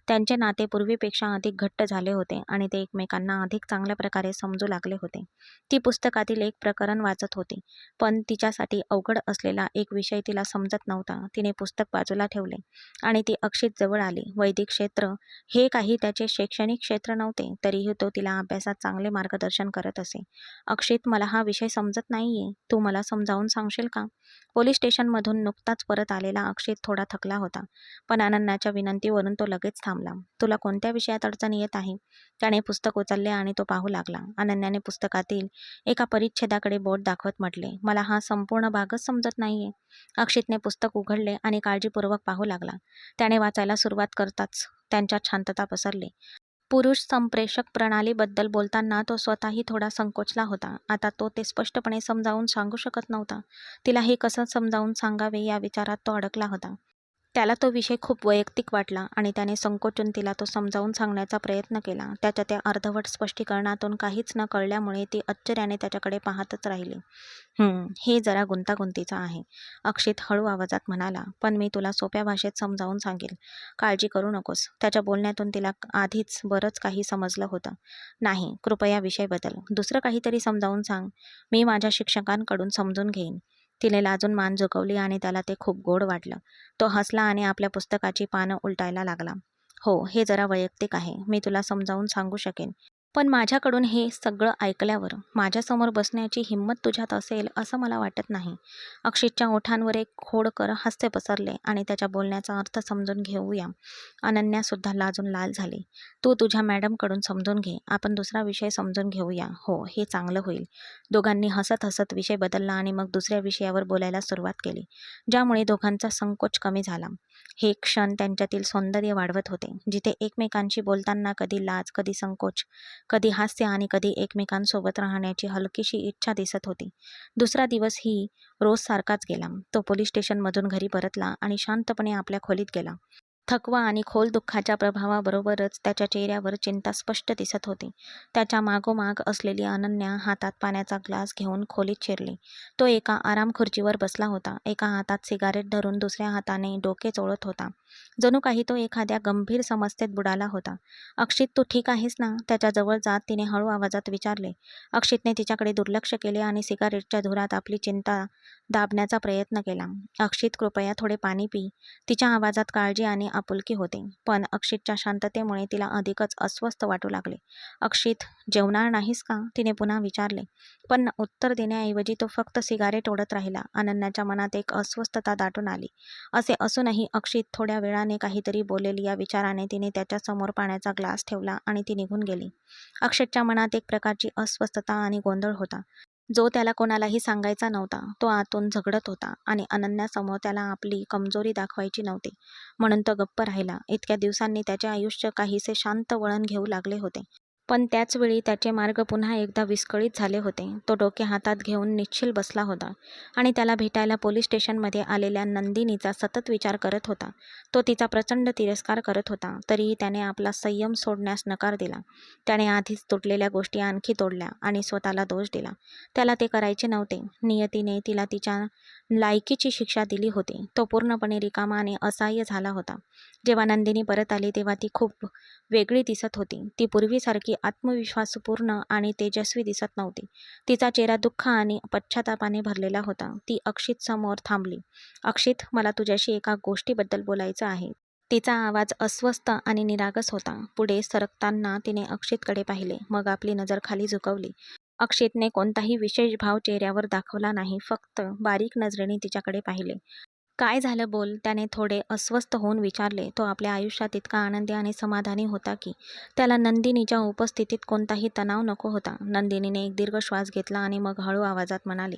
त्यांचे नाते पूर्वीपेक्षा अधिक घट्ट झाले होते आणि ते एकमेकांना अधिक चांगल्या प्रकारे समजू लागले होते. ती पुस्तकातील एक प्रकरण वाचत होती, पण तिच्यासाठी अवघड असलेला एक विषय तिला समजत नव्हता. तिने पुस्तक बाजूला ठेवले आणि ती अक्षित जवळ आली. वैदिक क्षेत्र हे काही त्याचे शैक्षणिक क्षेत्र नव्हते, तरीही तो तिला अभ्यासात चांगले मार्गदर्शन करत असे. अक्षित, मला हा विषय समजत नाहीये, तू मला समजावून सांगशील का? पोलीस स्टेशनमधून नुकताच परत आलेला अक्षित थोडा थकला होता, पण अनन्याच्या विनंतीवरून तो लगेच थांबला. तुला कोणत्या विषयात अडचण येत आहे? त्याने पुस्तक उचलले आणि तो पाहू लागला. अनन्याने पुस्तकातील एका परिच्छेदाकडे बोट दाखवत म्हटले, मला हा संपूर्ण भागच समजत नाहीये. अक्षितने पुस्तक उघडले आणि काळजीपूर्वक पाहू लागला. त्याने वाचायला सुरुवात करताच त्यांच्यात शांतता पसरली. पुरुष संप्रेषक प्रणालीबद्दल बोलताना तो स्वतःही थोडा संकोचला होता. आता तो ते स्पष्टपणे समजावून सांगू शकत नव्हता. तिला हे कसं समजावून सांगावे या विचारात तो अडकला होता. त्याला तो विषय खूप वैयक्तिक वाटला आणि त्याने संकोचून तिला तो समजावून सांगण्याचा प्रयत्न केला. त्याच्या त्या अर्धवट स्पष्टीकरणातून काहीच न कळल्यामुळे ती आश्चर्याने त्याच्याकडे पाहतच राहिली. हे जरा गुंतागुंतीचं आहे, अक्षित हळू आवाजात म्हणाला, पण मी तुला सोप्या भाषेत समजावून सांगेल. काळजी करू नकोस. त्याच्या बोलण्यातून तिला आधीच बरंच काही समजलं होतं. नाही, कृपया विषय बदल. दुसरं काहीतरी समजावून सांग. मी माझ्या शिक्षकांकडून समजून घेईन. तिने लाजून मान झुकवली आणि त्याला ते खूप गोड वाटलं. तो हसला आणि आपल्या पुस्तकाची पानं उलटायला लागला. हो, हे जरा वैयक्तिक आहे. मी तुला समजावून सांगू शकेन. पण माझ्याकडून हे सगळं ऐकल्यावर माझ्यासमोर बसण्याची हिंमत तुझ्यात असेल असं मला वाटत नाही. अक्षितच्या ओठांवर एक खोडकर हास्य पसरले आणि त्याच्या बोलण्याचा अर्थ समजून घेऊया. अनन्यासुद्धा लाजून लाल झाली. तू तुझ्या मॅडमकडून समजून घे. आपण दुसरा विषय समजून घेऊया. हो, हे चांगलं होईल. दोघांनी हसत हसत विषय बदलला आणि मग दुसऱ्या विषयावर बोलायला सुरुवात केली, ज्यामुळे दोघांचा संकोच कमी झाला. हे क्षण त्यांच्यातील सौंदर्य वाढवत होते, जिथे एकमेकांशी बोलताना कधी लाज, कधी संकोच, कधी हास्य आणि कधी एकमेकांसोबत राहण्याची हलकीशी इच्छा दिसत होती. दुसरा दिवस ही रोज सारखाच गेला. तो पोलीस स्टेशनमधून घरी परतला आणि शांतपणे आपल्या खोलीत गेला. थकवा आणि खोल दुःखाच्या प्रभावाबरोबरच त्याच्या चेहऱ्यावर चिंता स्पष्ट दिसत होती. त्याच्या मागोमाग असलेली अनन्या हातात पाण्याचा ग्लास घेऊन खोलीत शिरली. तो एका आराम खुर्चीवर बसला होता. एका हातात सिगारेट धरून दुसऱ्या हाताने डोके चोळत होता. जणू काही तो एखाद्या गंभीर समस्येत बुडाला होता. "अक्षित, तू ठीक आहेस ना?" त्याच्याजवळ जात तिने हळू आवाजात विचारले. अक्षितने तिच्याकडे दुर्लक्ष केले आणि सिगारेटच्या धुरात आपली चिंता दाबण्याचा प्रयत्न केला. "अक्षित, कृपया थोडे पाणी पी." तिच्या आवाजात काळजी आणि आपुलकी होते, पण अक्षितच्या शांततेमुळे तिला अधिकच अस्वस्थ वाटू लागले. "अक्षित, जेवणार नाहीस का?" तिने पुन्हा विचारले. पण उत्तर देण्याऐवजी तो फक्त सिगारेट ओढत राहिला. अनन्याच्या मनात एक अस्वस्थता दाटून आली. असे असूनही अक्षित थोड्या वेळाने काहीतरी बोलेल या विचाराने तिने त्याच्यासमोर पाण्याचा ग्लास ठेवला आणि ती निघून गेली. अक्षितच्या मनात एक प्रकारची अस्वस्थता आणि गोंधळ होता, जो त्याला कोणालाही सांगायचा नव्हता. तो आतून झगडत होता आणि अनन्यासमोर त्याला आपली कमजोरी दाखवायची नव्हती, म्हणून तो गप्प राहिला. इतक्या दिवसांनी त्याचे आयुष्य काहीसे शांत वळण घेऊ लागले होते. पण त्याच वेळी त्याचे मार्ग पुन्हा एकदा विस्कळीत झाले होते. तो डोके हातात घेऊन निश्चल बसला होता आणि त्याला भेटायला पोलीस स्टेशनमध्ये आलेल्या नंदिनीचा सतत विचार करत होता. तो तिचा प्रचंड तिरस्कार करत होता, तरीही त्याने आपला संयम सोडण्यास नकार दिला. त्याने आधीच तुटलेल्या गोष्टी आणखी तोडल्या आणि स्वतःला दोष दिला. त्याला ते करायचे नव्हते. नियतीने तिला तिच्या लायकीची शिक्षा दिली होती. तो पूर्णपणे रिकामा आणि असहाय्य झाला होता. जेव्हा नंदिनी परत आली तेव्हा ती खूप वेगळी दिसत होती. ती पूर्वीसारखी आत्मविश्वासपूर्ण आणि तेजस्वी दिसत नव्हती. तिचा चेहरा दुःख आणि पश्चातापाने भरलेला होता. ती अक्षित समोर थांबली. "अक्षित, मला तुझ्याशी एका गोष्टीबद्दल बोलायचं आहे." तिचा आवाज अस्वस्थ आणि निरागस होता. पुढे सरकताना तिने अक्षितकडे पाहिले, मग आपली नजर खाली झुकवली. अक्षितने कोणताही विशेष भाव चेहऱ्यावर दाखवला नाही, फक्त बारीक नजरेने तिच्याकडे पाहिले. "काय झालं बोल?" त्याने थोडे अस्वस्थ होऊन विचारले. तो आपल्या आयुष्यात इतका आनंदी आणि समाधानी होता की त्याला नंदिनीच्या उपस्थितीत कोणताही तणाव नको होता. नंदिनीने एक दीर्घ श्वास घेतला आणि मग हळू आवाजात म्हणाली,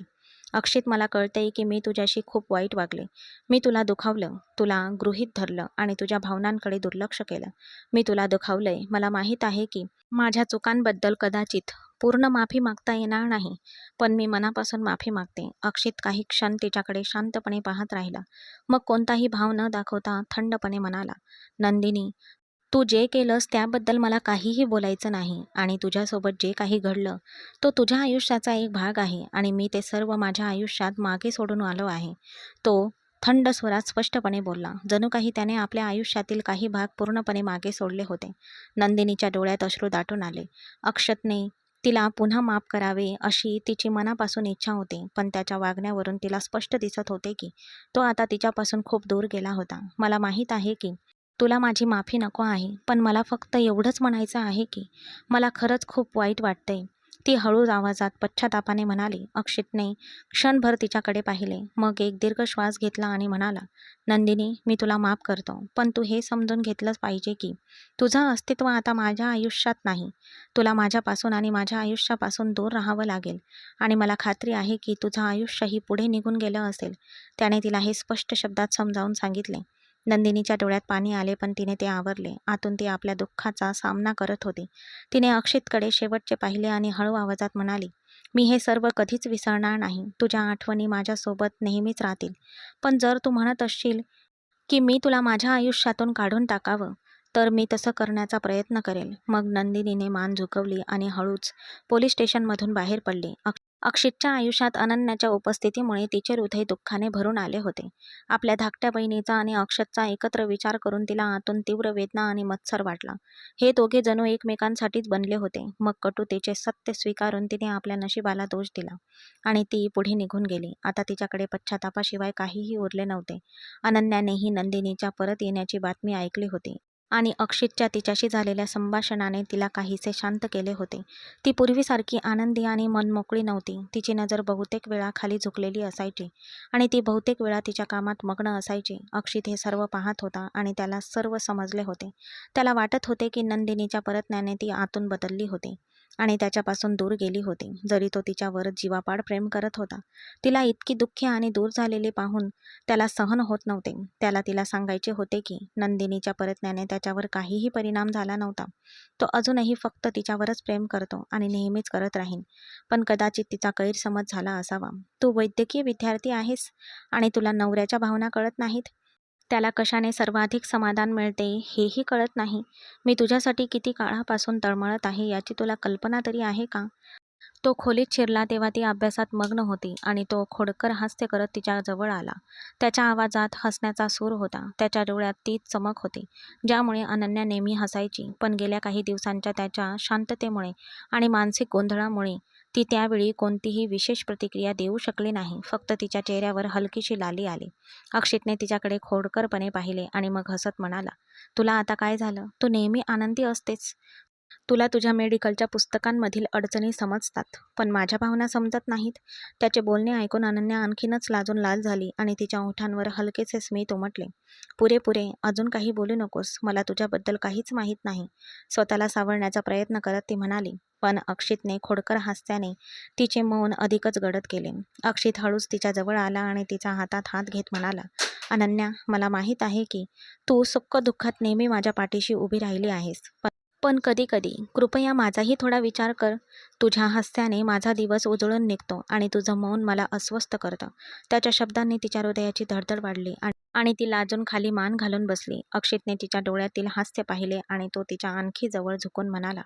"अक्षित, मला कळतंय की मी तुझ्याशी खूप वाईट वागले. मी तुला दुखावलं, तुला गृहीत धरलं आणि तुझ्या भावनांकडे दुर्लक्ष केलं. मी तुला दुखावलंय. मला माहीत आहे की माझ्या चुकांबद्दल कदाचित पूर्ण माफी मागता येणार नाही, पण मी मनापासून माफी मागते." अक्षित काही क्षण तिच्याकडे शांतपणे पाहत राहिला. मग कोणताही भाव न दाखवता थंडपणे म्हणाला, "नंदिनी, तू जे केलंस त्याबद्दल मला काहीही बोलायचं नाही आणि तुझ्यासोबत जे काही घडलं तो तुझ्या आयुष्याचा एक भाग आहे आणि मी ते सर्व माझ्या आयुष्यात मागे सोडून आलो आहे." तो थंड स्वरात स्पष्टपणे बोलला, जणू काही त्याने आपल्या आयुष्यातील काही भाग पूर्णपणे मागे सोडले होते. नंदिनीच्या डोळ्यात अश्रू दाटून आले. अक्षतने तिला पुन्हा माफ करावे अशी तिची मनापासून इच्छा होती, पण त्याच्या वागण्यावरून तिला स्पष्ट दिसत होते की तो आता तिच्यापासून खूप दूर गेला होता. "मला माहीत आहे की तुला माझी माफी नको आहे, पण मला फक्त एवढंच म्हणायचं आहे की मला खरंच खूप वाईट वाटतंय." ती हळू आवाजात पश्चातापाने म्हणाली. अक्षितने क्षणभर तिच्याकडे पाहिले, मग एक दीर्घ श्वास घेतला आणि म्हणाला, "नंदिनी, मी तुला माफ करतो, पण तू हे समजून घेतलंच पाहिजे की तुझं अस्तित्व आता माझ्या आयुष्यात नाही. तुला माझ्यापासून आणि माझ्या आयुष्यापासून दूर राहावं लागेल आणि मला खात्री आहे की तुझं आयुष्यही पुढे निघून गेलं असेल." त्याने तिला हे स्पष्ट शब्दात समजावून सांगितले. नंदिनीच्या डोळ्यात पाणी आले, पण तिने ते आवरले. आतून ती आपल्या दुःखाचा सामना करत होती. तिने अक्षितकडे शेवटचे पाहिले आणि हळू आवाजात म्हणाली, "मी हे सर्व कधीच विसरणार नाही. तुझ्या आठवणी माझ्यासोबत नेहमीच राहतील. पण जर तू म्हणत असशील की मी तुला माझ्या आयुष्यातून काढून टाकावं, तर मी तसं करण्याचा प्रयत्न करेल." मग नंदिनीने मान झुकवली आणि हळूच पोलीस स्टेशनमधून बाहेर पडली. अक्षितच्या आयुष्यात अनन्याच्या उपस्थितीमुळे तिचे हृदय दुःखाने भरून आले होते. आपल्या धाकट्या बहिणीचा आणि अक्षतचा एकत्र विचार करून तिला आतून तीव्र वेदना आणि मत्सर वाटला. हे दोघे जणू एकमेकांसाठीच बनले होते. मग कटुतेचे सत्य स्वीकारून तिने आपल्या नशिबाला दोष दिला आणि ती पुढे निघून गेली. आता तिच्याकडे पश्चातापाशिवाय काहीही उरले नव्हते. अनन्यानेही नंदिनीच्या परत येण्याची बातमी ऐकली होती आणि अक्षितच्या तिच्याशी झालेल्या संभाषणाने तिला काहीसे शांत केले होते. ती पूर्वीसारखी आनंदी आणि मनमोकळी नव्हती. तिची नजर बहुतेक वेळा खाली झुकलेली असायची आणि ती बहुतेक वेळा तिच्या कामात मग्न असायची. अक्षित हे सर्व पाहत होता आणि त्याला सर्व समजले होते. त्याला वाटत होते की नंदिनीच्या परतण्याने ती आतून बदलली होती आणि त्याच्यापासून दूर गेली होती, जरी तो तिच्यावर जीवापाड प्रेम करत होता. तिला इतकी दुःखी आणि दूर झालेली पाहून त्याला सहन होत नव्हते. त्याला तिला सांगायचे होते की नंदिनीच्या परतण्याने त्याच्यावर काहीही परिणाम झाला नव्हता. तो अजूनही फक्त तिच्यावरच प्रेम करतो आणि नेहमीच करत राहीन. पण कदाचित तिचा गैरसमज झाला असावा. तू वैद्यकीय विद्यार्थी आहेस आणि तुला नवऱ्याच्या भावना कळत नाहीत. त्याला कशाने सर्वाधिक समाधान मिळते हेही कळत नाही. मी तुझ्यासाठी किती काळापासून तळमळत आहे याची तुला कल्पना तरी आहे का? तो खोलीत शिरला तेव्हा ती अभ्यासात मग्न होती आणि तो खोडकर हास्य करत तिच्या जवळ आला. त्याच्या आवाजात हसण्याचा सूर होता. त्याच्या डोळ्यात तीच चमक होती ज्यामुळे अनन्या नेहमी हसायची. पण गेल्या काही दिवसांच्या त्याच्या शांततेमुळे आणि मानसिक गोंधळामुळे ती त्यावेळी कोणतीही विशेष प्रतिक्रिया देऊ शकली नाही. फक्त तिच्या चेहऱ्यावर हलकीशी लाली आली. अक्षितने तिच्याकडे खोडकरपणे पाहिले आणि मग हसत म्हणाला, तुला आता काय झालं? तू नेहमी आनंदी असतेस. तुला तुझ्या मेडिकलच्या पुस्तकांमधील अडचणी समजतात, पण माझ्या भावना समजत नाहीत. त्याचे बोलणे ऐकून अनन्या आणखीनच लाजून लाल झाली आणि तिच्या ओठांवर हलकेसे स्मित उमटले. पुरे पुरे, अजून काही बोलू नकोस. मला तुझ्याबद्दल काहीच माहीत नाही. स्वतःला सावरण्याचा प्रयत्न करत ती म्हणाली. पण अक्षितने खोडकर हास्याने तिचे मौन अधिकच गडद केले. अक्षित हळूच तिच्या जवळ आला आणि तिच्या हातात हात घेत म्हणाला, अनन्या, मला माहीत आहे की तू सुख दुःखात नेहमी माझ्या पाठीशी उभी राहिली आहेस. पण कधी कधी कृपया माझाही थोडा विचार कर. तुझ्या हास्याने माझा दिवस उजळून निघतो आणि तुझं मौन मला अस्वस्थ करतं. त्याच्या शब्दांनी तिच्या हृदयाची धडधड वाढली आणि ती लाजून खाली मान घालून बसली. अक्षितने तिच्या डोळ्यातील हास्य पाहिले आणि तो तिच्या आणखी जवळ झुकून म्हणाला,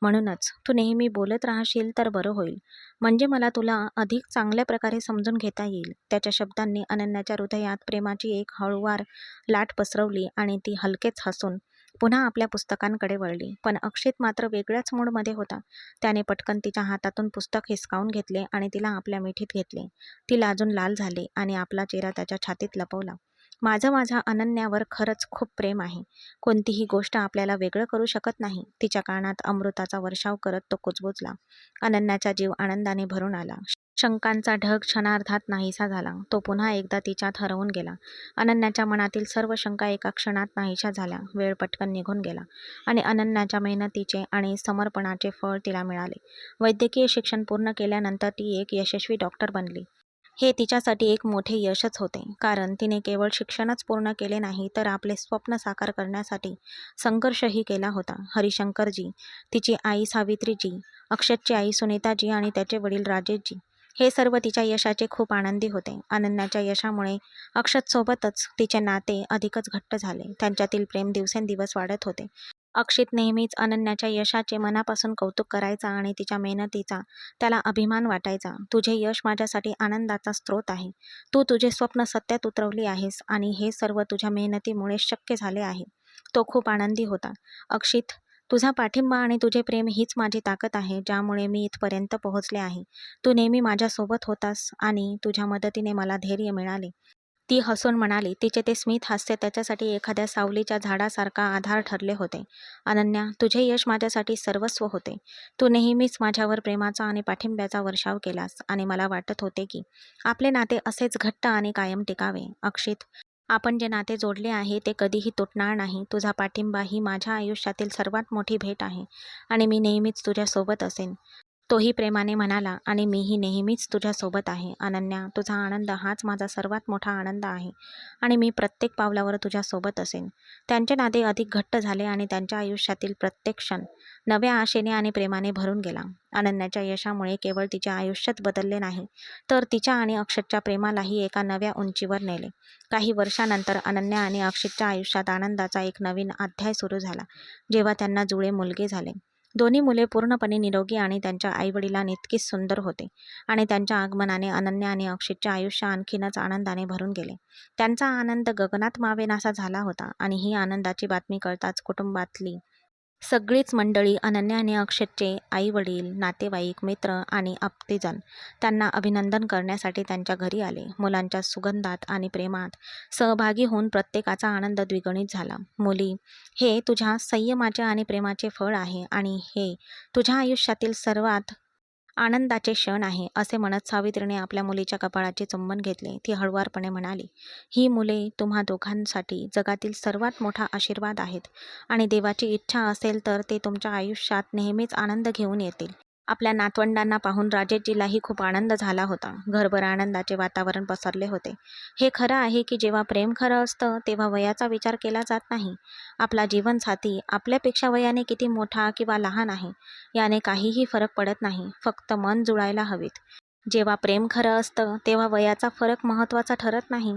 म्हणूनच तू नेहमी बोलत राहशील तर बरं होईल. म्हणजे मला तुला अधिक चांगल्या प्रकारे समजून घेता येईल. त्याच्या शब्दांनी अनन्याच्या हृदयात प्रेमाची एक हळूवार लाट पसरवली आणि ती हलकेच हसून पुन्हा आपल्या पुस्तकांकडे वळली. पण अक्षित मात्र वेगळ्याच मूडमध्ये होता. त्याने पटकन तिच्या हातातून पुस्तक हिसकावून घेतले आणि तिला आपल्या मिठीत घेतले. ती लाजून लाल झाली आणि आपला चेहरा त्याच्या छातीत लपवला. माझ्या अनन्यावर खरंच खूप प्रेम आहे. कोणतीही गोष्ट आपल्याला वेगळं करू शकत नाही. तिच्या कानात अमृताचा वर्षाव करत तो कुजबुजला. अनन्याचा जीव आनंदाने भरून आला. शंकांचा ढग क्षणार्धात नाहीसा झाला. तो पुन्हा एकदा तिच्यात हरवून गेला. अनन्याच्या मनातील सर्व शंका एका क्षणात नाहीशा झाल्या. वेळ पटकन निघून गेला आणि अनन्याच्या मेहनतीचे आणि समर्पणाचे फळ तिला मिळाले. वैद्यकीय शिक्षण पूर्ण केल्यानंतर ती एक यशस्वी डॉक्टर बनली. हे तिच्यासाठी एक मोठे यशच होते, कारण तिने केवळ शिक्षणच पूर्ण केले नाही तर आपले स्वप्न साकार करण्यासाठी संघर्षही केला होता. हरिशंकरजी, तिची आई सावित्रीजी, अक्षतची आई सुनीताजी आणि त्याचे वडील राजेशजी हे सर्व तिच्या यशाचे खूप आनंदी होते. अनन्याच्या यशामुळे अक्षतसोबतच तिचे नाते अधिकच घट्ट झाले. त्यांच्यातील प्रेम दिवसेंदिवस वाढत होते. अक्षित नेहमीच अनन्याच्या यशाचे मनापासून कौतुक करायचा आणि तिच्या मेहनतीचा त्याला अभिमान वाटायचा. तुझे यश माझ्यासाठी आनंदाचा स्रोत आहे. तू तुझे स्वप्न सत्यात उतरवली आहेस आणि हे सर्व तुझ्या मेहनतीमुळे शक्य झाले आहे. तो खूप आनंदी होता. अक्षित, तुझा पाठिंबा आणि तुझे प्रेम हीच माझी ताकद आहे, ज्यामुळे मी इथपर्यंत पोहोचले आहे. तू नेहमी माझ्यासोबत होतास आणि तुझ्या मदतीने मला धैर्य मिळाले. ती हसून म्हणाली. तिचे ते स्मित हास्य त्याच्यासाठी एखाद्या सावलीच्या झाडासारखा आधार ठरले होते. अनन्या, तुझे यश माझ्यासाठी सर्वस्व होते. तू नेहमीच माझ्यावर प्रेमाचा आणि पाठिंब्याचा वर्षाव केलास आणि मला वाटत होते की आपले नाते असेच घट्ट आणि कायम टिकावे. अक्षित, आपण जे नाते जोडले आहे ते कधीही तुटणार नाही. तुझा पाठिंबा ही माझ्या आयुष्यातील सर्वात मोठी भेट आहे आणि मी नेहमीच तुझ्यासोबत असेन. तोही प्रेमाने म्हणाला, आणि मीही नेहमीच तुझ्यासोबत आहे. अनन्या, तुझा आनंद हाच माझा सर्वात मोठा आनंद आहे आणि मी प्रत्येक पावलावर तुझ्यासोबत असेन. त्यांचे नाते अधिक घट्ट झाले आणि त्यांच्या आयुष्यातील प्रत्येक क्षण नव्या आशेने आणि प्रेमाने भरून गेला. अनन्याच्या यशामुळे केवळ तिचे आयुष्यच बदलले नाही, तर तिच्या आणि अक्षतच्या प्रेमालाही एका नव्या उंचीवर नेले. काही वर्षानंतर अनन्या आणि अक्षतच्या आयुष्यात आनंदाचा एक नवीन अध्याय सुरू झाला, जेव्हा त्यांना जुळे मुलगे झाले. दोन्ही मुले पूर्णपणे निरोगी आणि त्यांच्या आईवडिलांइतकीच सुंदर होते आणि त्यांच्या आगमनाने अनन्या आणि अक्षितचे आयुष्य आणखीनच आनंदाने भरून गेले. त्यांचा आनंद गगनात मावेनासा झाला होता आणि ही आनंदाची बातमी कळताच कुटुंबातली सगळीच मंडळी अनन्या आणि अक्षतचे आई-वडील, नातेवाईक, मित्र आणि आप्तेजन त्यांना अभिनंदन करण्यासाठी त्यांच्या घरी आले. मुलांच्या सुगंधात आणि प्रेमात सहभागी होऊन प्रत्येकाचा आनंद द्विगुणित झाला. मुली, हे तुझ्या संयमाचे आणि प्रेमाचे फळ आहे आणि हे तुझ्या आयुष्यातील सर्वात आनंदाचे क्षण आहे, असे म्हणत सावित्रीने आपल्या मुलीच्या कपाळाचे चुंबन घेतले. ती हळुवारपणे म्हणाली, ही मुले तुम्हा दोघांसाठी जगातील सर्वात मोठा आशीर्वाद आहेत आणि देवाची इच्छा असेल तर ते तुमच्या आयुष्यात नेहमीच आनंद घेऊन येतील. आपल्या नातवंडांना पाहून राजेशजीलाही खूप आनंद झाला होता. घरभर आनंदाचे वातावरण पसरले होते. हे खरं आहे की जेव्हा प्रेम खरं असतं तेव्हा वयाचा विचार केला जात नाही. आपला जीवनसाथी आपल्यापेक्षा वयाने किती मोठा किंवा लहान आहे याने काहीही फरक पडत नाही. फक्त मन जुळायला हवीत. जेव्हा प्रेम खरं असतं तेव्हा वयाचा फरक महत्त्वाचा ठरत नाही.